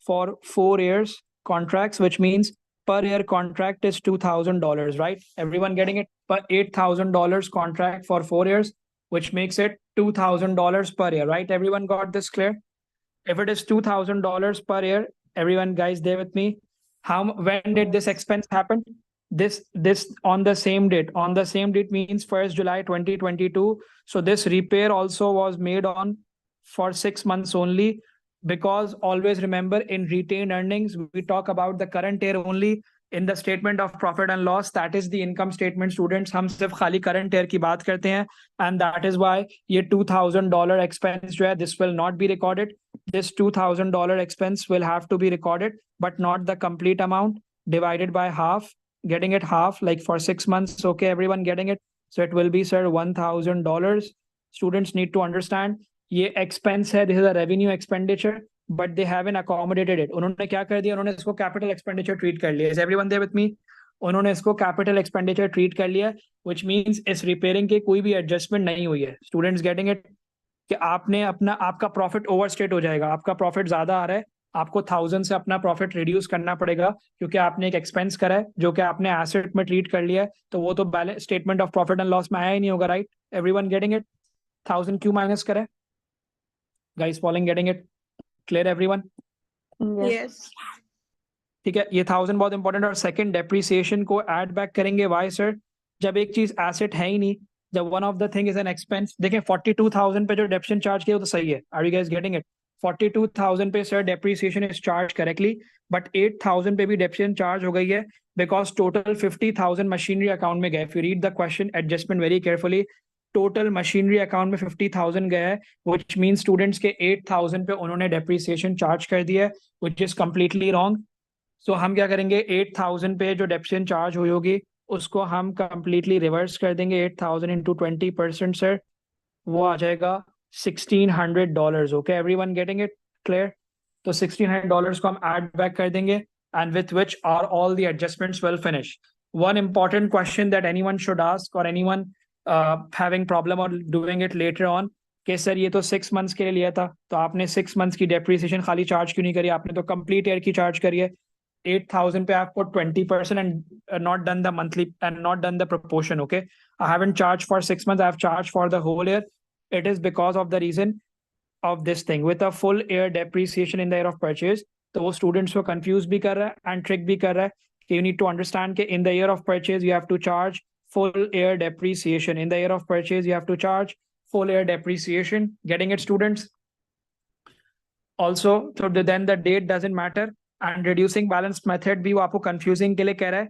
for 4 years contracts, which means per year contract is $2,000, right? Everyone getting it? Per $8,000 contract for 4 years, which makes it $2,000 per year, right? Everyone got this clear? If it is $2,000 per year, everyone guys there with me? When did this expense happen? This on the same date. On the same date means 1st July 2022. So this repair also was made on for 6 months only, because always remember in retained earnings we talk about the current year only. In the statement of profit and loss, that is the income statement, students, हम सिर्फ खाली current year की बात करते हैं, and that is why ये $2,000 expense जो है, this will not be recorded. This $2,000 expense will have to be recorded, but not the complete amount, divided by half. Getting it? Half, like for 6 months. Okay, everyone getting it? So it will be, sir, $1,000. Students need to understand ये expense है, this is a revenue expenditure, but they haven't accommodated it. उन्होंने क्या कर दिया? उन्होंने इसको capital expenditure treat कर लिया. Is everyone there with me? उन्होंने इसको capital expenditure treat कर लिया, which means इस repairing के कोई भी adjustment नहीं हुई है. Students getting it? कि आपने आपका profit overstate हो जाएगा, आपका profit ज्यादा आ रहा है, आपको 1,000 से अपना प्रॉफिट रिड्यूस करना पड़ेगा क्योंकि आपने एक एक्सपेंस करा है जो कि आपने एसेट में ट्रीट कर लिया है, तो वो तो balance statement of profit and loss में आया ही नहीं होगा, राइट? Everyone getting it? 1,000 क्यों माइनस करा है? Guys following, getting it? Clear everyone? Yes. ठीक है, ये 1,000 बहुत इंपॉर्टेंट. और सेकंड, डेप्रिसिएशन को ऐड बैक करेंगे. Why sir? जब एक चीज एसेट है ही नहीं, जब one of the thing is an expense. देखें 42,000 पे जो डेप्रिसिएशन चार्ज किया वो तो सही है. Are you guys getting it? 42,000 पे sir depreciation is charge correctly, but 8,000 पे भी डेप्रिसिएशन चार्ज हो गई है बिकॉज टोटल 50,000 मशीनरी अकाउंट में गए. If you read the question adjustment very carefully, total machinery account में 50,000 गया है, व्हिच मीन स्टूडेंट्स के 8,000 पे उन्होंने डेप्रिसिएशन चार्ज कर दिया है, व्हिच इज कंप्लीटली रॉन्ग. सो हम क्या करेंगे? 8,000 पे जो डेप्रिसिएशन चार्ज हुई होगी उसको हम कंप्लीटली रिवर्स कर देंगे. 8,000 इंटू 20% सर, वो आ जाएगा $1,600. Okay, everyone getting it? Clear? तो $1,600 को हम ऐड बैक कर देंगे, and with which are all the adjustments will finish. One important question that anyone should ask, और एनीवन हैविंग प्रॉब्लम और डूइंग इट लेटर ऑन, कि सर ये तो 6 मंथ्स के लिए लिया था, तो आपने 6 मंथ्स की डेप्रिसिएशन खाली चार्ज क्यों नहीं करी? आपने तो कंप्लीट ईयर की चार्ज करी है. 8,000 पे आपको 20% and not done the monthly and not done the proportion. Okay, I haven't charged for 6 months, I have charged for the whole year. It is because of the reason of this thing with a full year depreciation in the year of purchase. तो वो students को confuse भी कर रहा है and trick भी कर रहा है कि you need to understand कि in the year of purchase you have to charge full year depreciation. In the year of purchase you have to charge full year depreciation. Getting it, students? Also, so then the date doesn't matter, and reducing balance method भी वो आपको confusing के लिए कह रहा है.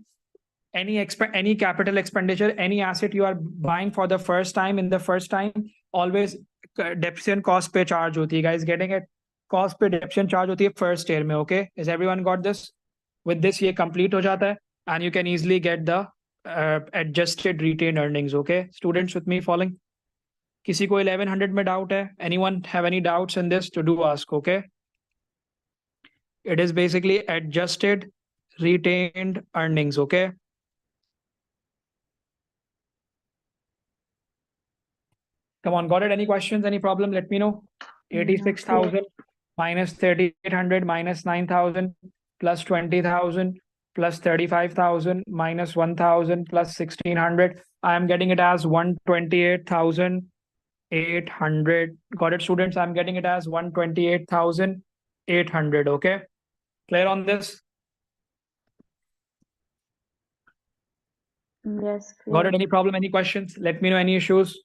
Any capital expenditure, any asset you are buying for the first time, in the first time, always depreciation cost पे charge होती है. Guys getting it? Cost पे depreciation charge होती है first year में. Okay, is everyone got this? With this ये complete हो जाता है, and you can easily get the adjusted retained earnings. Okay, students with me following? किसी को 1100 में डाउट है? Anyone have any doubts in this? To do ask. Okay, it is basically adjusted retained earnings. Okay, come on, got it? Any questions, any problem? Let me know. 86,000. minus 3,800 minus 9,000 plus 20,000 plus 35,000 minus 1,000 plus 1,600. I am getting it as 128,800. Got it, students? I'm getting it as 128,800. Okay, clear on this? Yes, Got it? clear. Any problem? Any questions? Let me know any issues.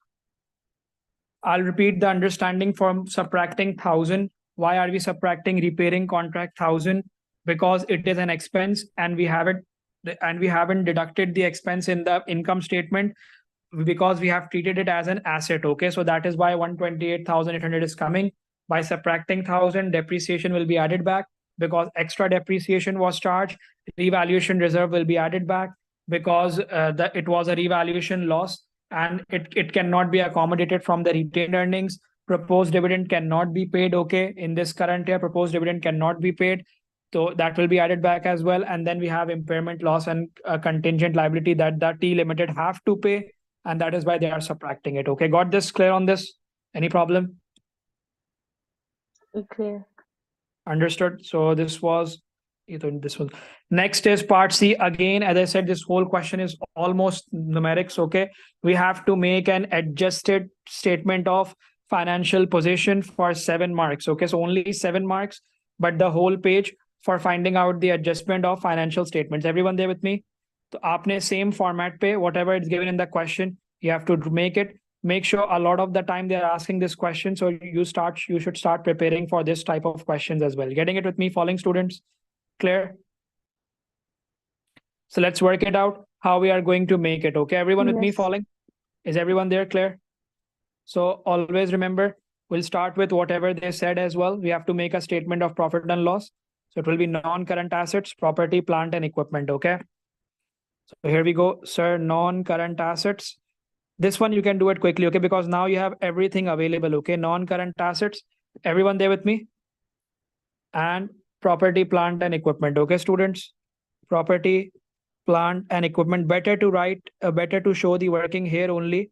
I'll repeat the understanding from subtracting 1,000. Why are we subtracting repairing contract 1,000? Because it is an expense and we haven't deducted the expense in the income statement because we have treated it as an asset. Okay, so that is why 128,800 is coming. By subtracting 1,000, depreciation will be added back because extra depreciation was charged. Revaluation reserve will be added back because it was a revaluation loss and it cannot be accommodated from the retained earnings. Proposed dividend cannot be paid. Okay, in this current year, proposed dividend cannot be paid. So that will be added back as well. And then we have impairment loss and contingent liability that the T Limited have to pay. And that is why they are subtracting it. Okay, got this clear on this? Any problem? Clear. Understood. So this was next is part C. Again, as I said, this whole question is almost numerics. Okay, we have to make an adjusted statement of financial position for 7 marks. Okay, so only 7 marks, but the whole page for finding out the adjustment of financial statements. Everyone there with me? So आपने same format पे whatever it's given in the question, you have to make it. Make sure a lot of the time they are asking this question, so you should start preparing for this type of questions as well. Getting it with me, following students? Clear? So let's work it out how we are going to make it. Okay, everyone with me Yes. following? Is everyone there clear? So always remember, we'll start with whatever they said as well. We have to make a statement of profit and loss. So it will be non-current assets, property, plant, and equipment. Okay. So here we go, sir. Non-current assets. This one you can do it quickly, okay? Because now you have everything available, okay? Non-current assets. Everyone there with me? And property, plant, and equipment. Okay, students? Property, plant, and equipment. Better to show the working here only.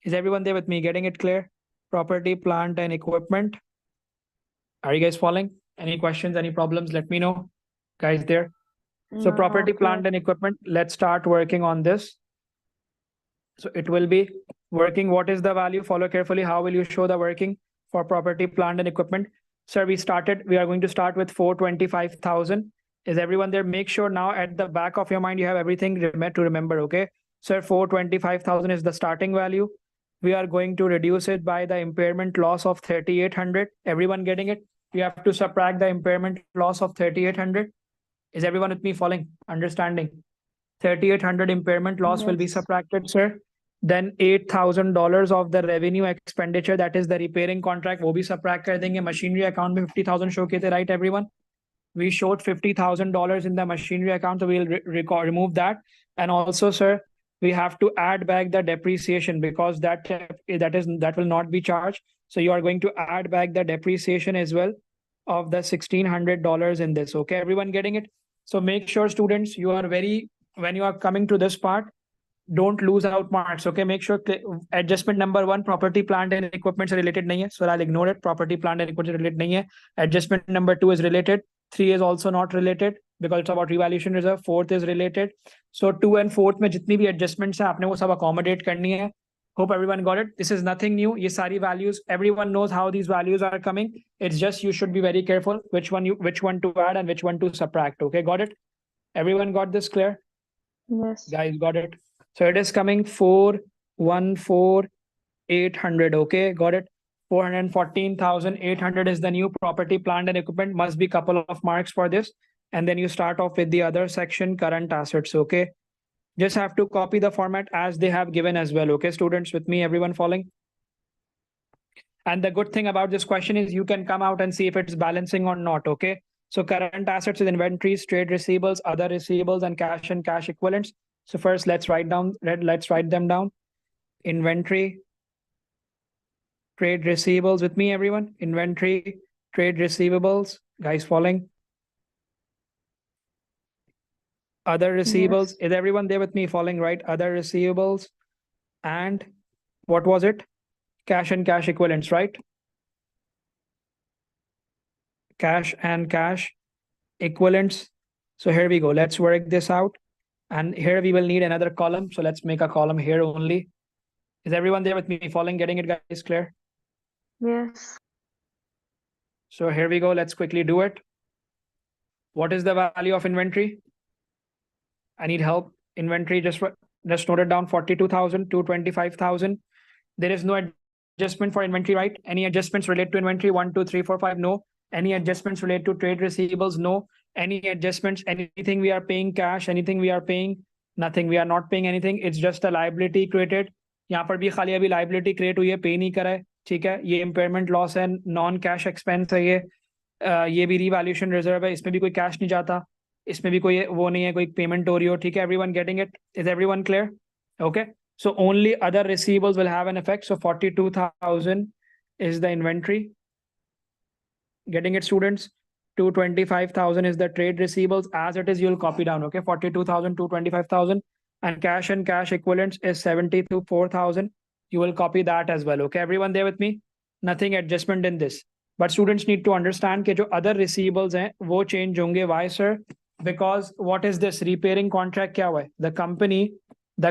Is everyone there with me? Getting it clear? Property, plant, and equipment. Are you guys following? Any questions, any problems? Let me know, guys there. So No, property, clear. plant, and equipment. Let's start working on this. So it will be working. What is the value? Follow carefully. How will you show the working for property, plant, and equipment? Sir, we are going to start with 425,000. Is everyone there? Make sure now at the back of your mind, you have everything to remember, okay? Sir, 425,000 is the starting value. We are going to reduce it by the impairment loss of 3,800. Everyone getting it? We have to subtract the impairment loss of 3,800. Is everyone with me following? Understanding? 3,800 impairment loss will be Yes. subtracted, sir. Then $8,000 of the revenue expenditure, that is the repairing contract, वो भी subtract कर देंगे. Machinery account में 50,000 show किए थे, right, everyone? We showed $50,000 in the machinery account, so we'll remove that. And also, sir, we have to add back the depreciation because that will not be charged. So you are going to add back the depreciation as well of the $1,600 in this. Okay, everyone getting it? So make sure, students, when you are coming to this part, don't lose out marks. Okay, make sure adjustment number 1, property, plant, and equipment से related नहीं है, so I'll ignore it. Property, plant, and equipment से related नहीं है. Adjustment number 2 is related. 3 is also not related because it's about revaluation reserve. 4th is related. So 2 and 4th में जितनी भी adjustments है आपने वो सब accommodate करनी है. Hope everyone got it. This is nothing new. ये सारी values, everyone knows how these values are coming. It's just you should be very careful which one to add and which one to subtract. Okay, got it? Everyone got this clear? Yes. Guys, got it? So it is coming 414,800. Okay, got it? 414,800 is the new property, plant, and equipment. Must be couple of marks for this. And then you start off with the other section, current assets. Okay, just have to copy the format as they have given as well. Okay, students with me, everyone following? And the good thing about this question is you can come out and see if it's balancing or not. Okay, so current assets is inventories, trade receivables, other receivables, and cash equivalents. So first, let's write them down. Inventory, trade receivables. With me, everyone? Inventory, trade receivables. Guys following? Other receivables. Yes. Is everyone there with me following, right? Other receivables. And what was it? Cash and cash equivalents, right? cash and cash equivalents. So here we go. Let's work this out. And here we will need another column. So let's make a column here only. Is everyone there with me? Following, getting it, guys? Clear? Yes. So here we go. Let's quickly do it. What is the value of inventory? I need help. Inventory, just note it down, 42,000 to 25,000. There is no adjustment for inventory, right? Any adjustments related to inventory? 1, 2, 3, 4, 5? No. Any adjustments related to trade receivables? No. Any adjustments, anything we are paying cash, anything we are paying? Nothing. We are not paying anything. It's just a liability created. यहाँ पर भी खाली अभी liability create हुई है, pay नहीं करा है, ठीक है? ये impairment loss है, non cash expense है ये भी revaluation reserve है, इसमें भी कोई cash नहीं जाता, इसमें भी कोई वो नहीं है, कोई payment हो रही हो, ठीक है? Everyone getting it? Is everyone clear? Okay. So only other receivables will have an effect. So 42,000 is the inventory. Getting it, students? 225,000 is the trade receivables. As it is, you'll copy down. Okay, 42,000 to 25,000, and cash equivalents is 70 to 4,000. You will copy that as well. Okay, everyone there with me? Nothing adjustment in this. But students need to understand that जो other receivables हैं वो change होंगे. Why, sir? Because what is this repairing contract? क्या हुआ है? The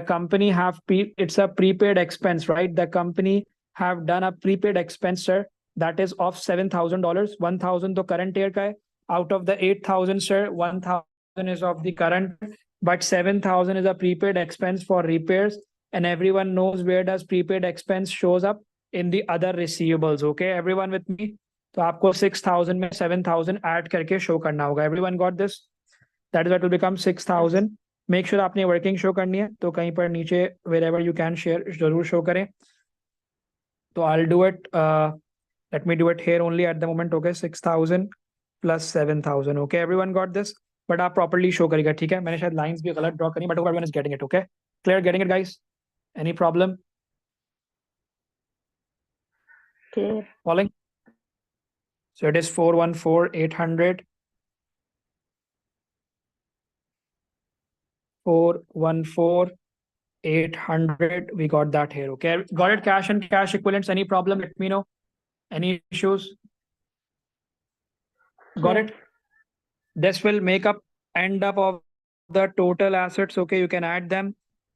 company have it's a prepaid expense, right? The company have done a prepaid expense, sir. That is of $7,000. 1,000 to current year ka hai. Out of the 8,000, sir, 1,000 is of the current, but 7,000 is a prepaid expense for repairs. And everyone knows where does prepaid expense shows up in the other receivables. Okay, everyone with me? तो आपको 6,000 में 7,000 add करके show करना होगा. Everyone got this? That is what will become 6,000. Make sure आपने working show करनी है. तो कहीं पर नीचे wherever you can share जरूर show करें. तो I'll do it. Let me do it here only at the moment. Okay, 6,000 plus 7,000. Okay, everyone got this? But आप properly show करेगा, ठीक है? मैंने शायद lines भी गलत draw करी, but everyone is getting it. Okay, clear? Getting it, guys? Any problem? Clear. Following? So it is 414,800. 414,800. We got that here. Okay, got it? Cash and cash equivalents. Any problem? Let me know. Any issues? Got it? This will make up end up of the total assets. Okay, you can add them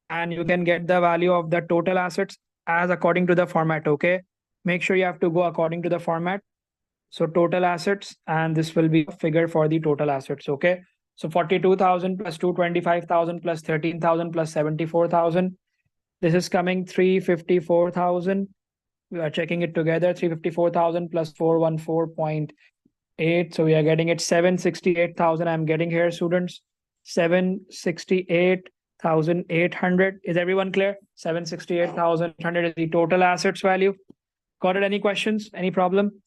and you can get the value of the total assets as according to the format. Okay, make sure you have to go according to the format. So total assets, and this will be a figure for the total assets. Okay, so 42,000 plus 225,000 plus 13,000 plus 74,000. This is coming 354,000. We are checking it together. 354,000 plus 414.8. So we are getting it 768,000. I'm getting here, students. 768,800. Is everyone clear? 768,800 is the total assets value. Got it? Any questions? Any problem?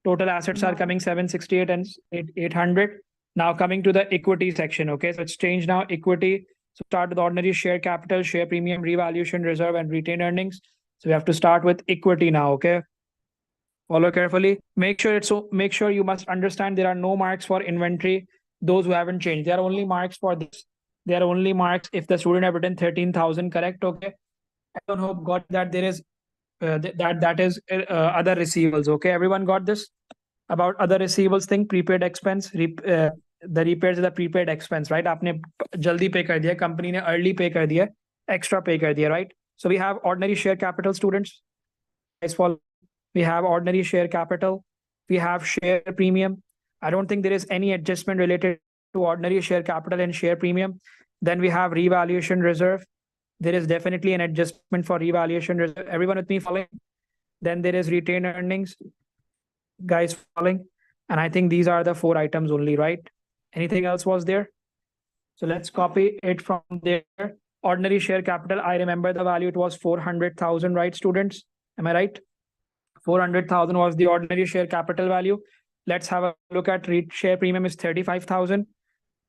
Total assets are coming 768 and 800. Now coming to the equity section. Okay, so it's changed now. Equity. So start with ordinary share capital, share premium, revaluation reserve, and retained earnings. So we have to start with equity now. Okay, follow carefully. Make sure you must understand there are no marks for inventory. Those who haven't changed, there are only marks for this. There are only marks if the student have written 13,000 correct. Okay, I don't hope got that. There is that is other receivables. Okay, everyone got this? About other receivables thing, prepaid expense, the repairs is the prepaid expense, right? आपने जल्दी पे कर दिया, company ने early पे कर दिया, extra पे कर दिया, right? So we have ordinary share capital, students. We have ordinary share capital. We have share premium. I don't think there is any adjustment related to ordinary share capital and share premium. Then we have revaluation reserve. There is definitely an adjustment for revaluation reserve. Everyone with me following? Then there is retained earnings. Guys following? And I think these are the 4 items only, right? Anything else was there? So let's copy it from there. Ordinary share capital, I remember the value, it was 400,000, right, students? Am I right? 400,000 was the ordinary share capital value. Let's have a look at share premium is 35,000.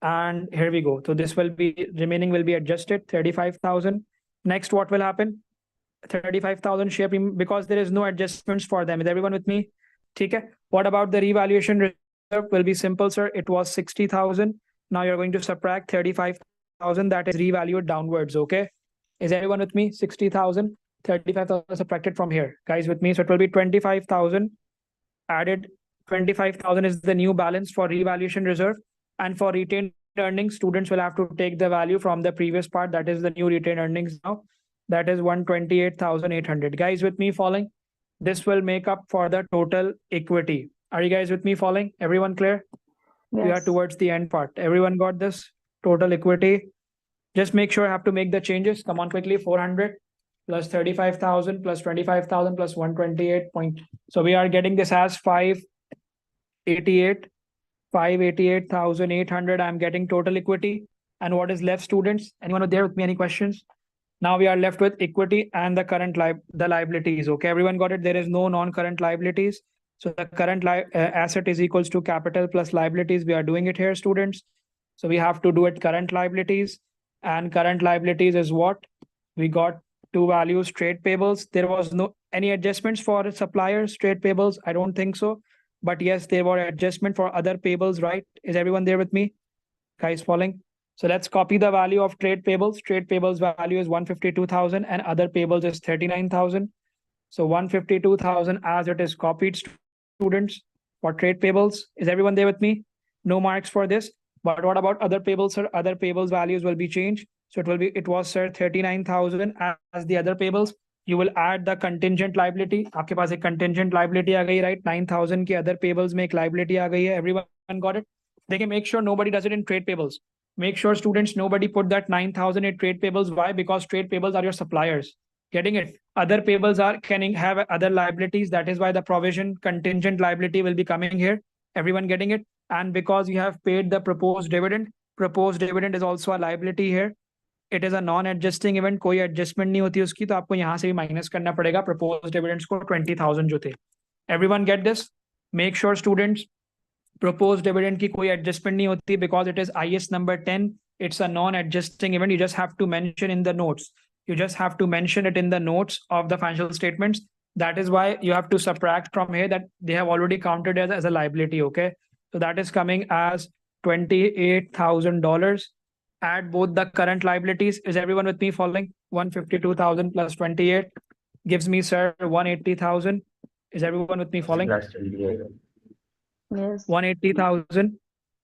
And here we go. So this will be, remaining will be adjusted, 35,000. Next, what will happen? 35,000 share premium, because there is no adjustments for them. Is everyone with me? Okay. What about the revaluation reserve? Will be simple, sir. It was 60,000. Now you're going to subtract 35,000. That is revalued downwards. Okay. Is everyone with me? 60,000, 35,000 subtracted from here. Guys with me? So it will be 25,000 added 25,000 is the new balance for revaluation reserve. And for retained earnings, students will have to take the value from the previous part. That is the new retained earnings now. That is 128,800. Guys, with me following? This will make up for the total equity. Are you guys with me following? Everyone clear? We are Yes. towards the end part. Everyone got this? Total equity. Just make sure I have to make the changes. Come on quickly. 400 plus 35,000 plus 25,000 plus 128 point. So we are getting this as 588,800. I'm getting total equity. And what is left, students? Anyone there with me? Any questions? Now we are left with equity and the current the liabilities. Okay, everyone got it? There is no non-current liabilities. So the current asset is equals to capital plus liabilities. We are doing it here, students. So we have to do it current liabilities. And current liabilities is what? We got two values, trade payables. There was no any adjustments for suppliers, trade payables. I don't think so. But yes, there were adjustment for other payables, right? Is everyone there with me? Guys following? So let's copy the value of trade payables. Trade payables value is 152,000 and other payables is 39,000. So 152,000 as it is copied, students, for trade payables. Is everyone there with me? No marks for this. But what about other payables, sir? Other payables values will be changed. So it was, sir, 39,000 as the other payables. You will add the contingent liability. आपके पास एक contingent liability आ गई, right? 9,000 के other payables में एक liability आ गई है. Everyone got it? देखिए, make sure nobody does it in trade payables. Make sure, students, nobody put that 9,000 in trade payables. Why? Because trade payables are your suppliers. Getting it? Other payables can have other liabilities. That is why the provision contingent liability will be coming here. Everyone getting it? And because you have paid the proposed dividend is also a liability here. It is a non-adjusting event. कोई adjustment नहीं होती उसकी, तो आपको यहाँ से भी minus करना पड़ेगा proposed dividends को 20,000 जो थे. Everyone get this? Make sure, students, proposed dividend की कोई adjustment नहीं होती because it is IS number 10. It's a non-adjusting event. You just have to mention in the notes. You just have to mention it in the notes of the financial statements. That is why you have to subtract from here that they have already counted as a liability. Okay. So that is coming as $28,000. Add both the current liabilities. Is everyone with me following? 152,000 plus 28 gives me, sir, 180,000. Is everyone with me following? Yes. 180,000.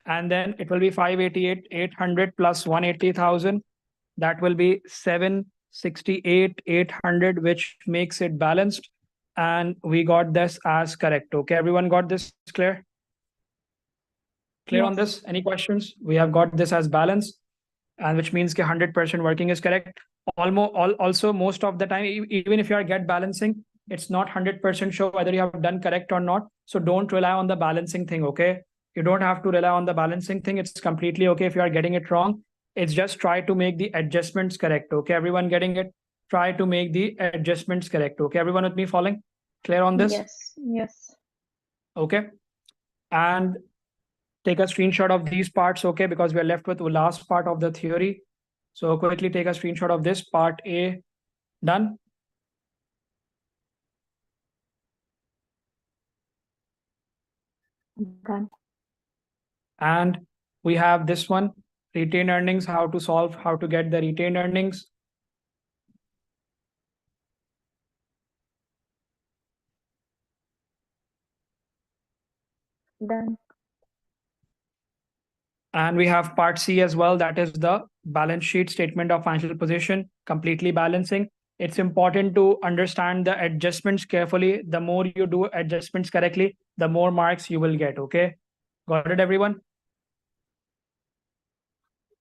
And then it will be 588,800 plus 180,000. That will be 768,800, which makes it balanced. And we got this as correct. Okay, everyone got this clear? Clear on this? Any questions? We have got this as balance, and which means 100% working is correct. Also, most of the time, even if you are get balancing, it's not 100% sure whether you have done correct or not. So don't rely on the balancing thing, okay? You don't have to rely on the balancing thing. It's completely okay if you are getting it wrong. It's just try to make the adjustments correct, okay? Everyone getting it? Try to make the adjustments correct, okay? Everyone with me following? Clear on this? Yes. Okay. And take a screenshot of these parts, okay? Because we're left with the last part of the theory. So quickly take a screenshot of this part A. Done. Done. And we have this one, retained earnings, how to get the retained earnings. Done. And we have part C as well. That is the balance sheet statement of financial position, completely balancing. It's important to understand the adjustments carefully. The more you do adjustments correctly, the more marks you will get, okay? Got it, everyone?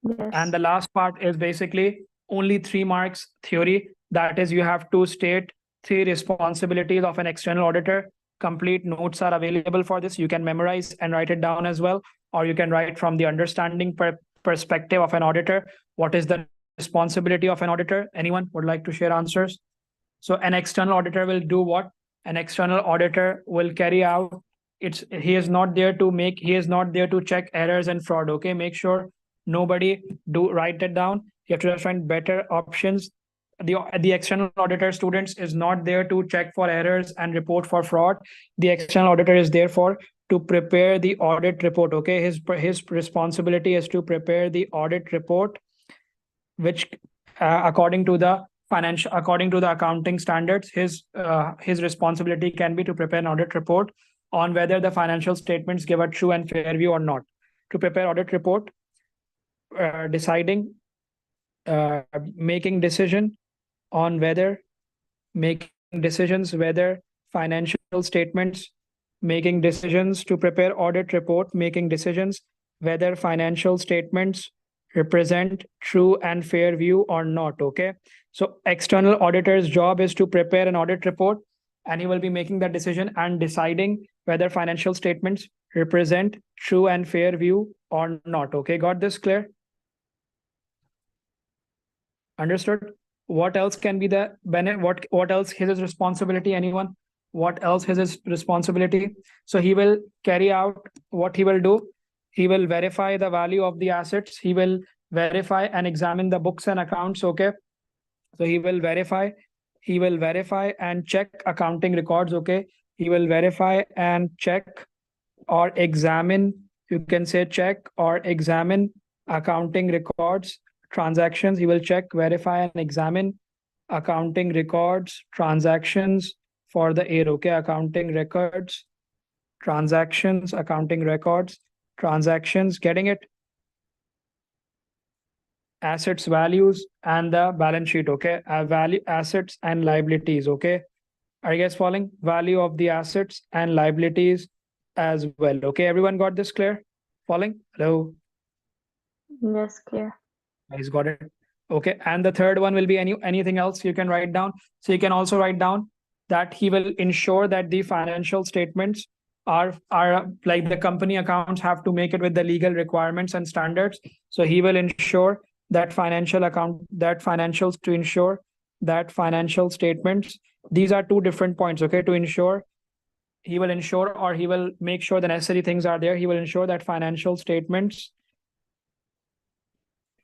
Yes. And the last part is basically only 3 marks theory. That is, you have to state 3 responsibilities of an external auditor. Complete notes are available for this. You can memorize and write it down as well, or you can write from the understanding perspective of an auditor. What is the responsibility of an auditor? Anyone would like to share answers? So an external auditor will do what? An external auditor will carry out. He is not there to check errors and fraud. Okay, make sure nobody write it down. You have to find better options. The external auditor, students, is not there to check for errors and report for fraud. The external auditor is there to prepare the audit report. Okay, his responsibility is to prepare the audit report, which according to the accounting standards, his responsibility can be to prepare an audit report, on whether the financial statements give a true and fair view or not. To prepare audit report, deciding, making decision on whether, making decisions whether financial statements, making decisions to prepare audit report, making decisions whether financial statements represent true and fair view or not. Okay. So external auditor's job is to prepare an audit report, and he will be making that decision and deciding whether financial statements represent true and fair view or not. Okay. Got this clear? Understood? What else can be the benefit? What else is his responsibility? Anyone? What else is his responsibility? So he will carry out what he will do. He will verify the value of the assets. He will verify and examine the books and accounts. Okay. So he will verify and check accounting records. Okay. He will verify and check or examine. You can say check or examine accounting records, transactions. He will check, verify, and examine accounting records, transactions for the year. Okay. Accounting records, transactions, accounting records, transactions. Getting it? Assets, values, and the balance sheet. Okay. Value, assets, and liabilities. Okay. Are you guys following? Value of the assets and liabilities as well. Okay. Everyone got this clear? Following? Hello. Yes, clear. Guys got it? Okay. And the third one will be anything else you can write down. So you can also write down that he will ensure that the financial statements are like the company accounts have to make it with the legal requirements and standards. So he will ensure that financials to ensure that financial statements, these are two different points. Okay. To ensure, he will ensure, or he will make sure the necessary things are there. He will ensure that financial statements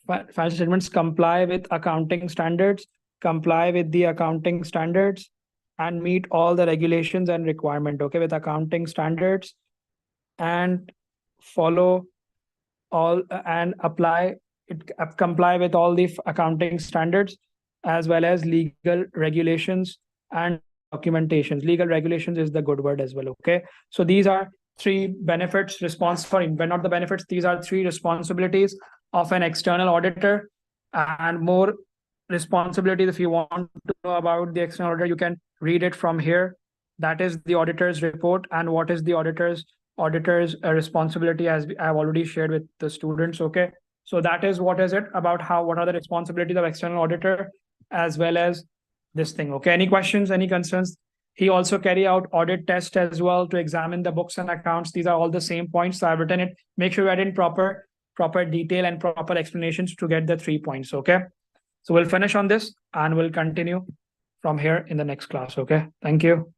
comply with accounting standards, comply with the accounting standards, and meet all the regulations and requirement. Okay. With accounting standards, and follow all and apply it, comply with all the accounting standards, as well as legal regulations and documentations. Legal regulations is the good word as well. Okay. So these are three benefits, but not the benefits. These are three responsibilities of an external auditor. And more responsibilities, if you want to know about the external auditor, you can read it from here. That is the auditor's report. And what is the auditor's responsibility, as I've already shared with the students. Okay. So that is what is it about what are the responsibilities of external auditor, as well as this thing. Okay. Any questions, any concerns? He also carry out audit test as well to examine the books and accounts. These are all the same points. So I've written it. Make sure you add in proper detail and proper explanations to get the 3 points. Okay. So we'll finish on this and we'll continue from here in the next class. Okay. Thank you.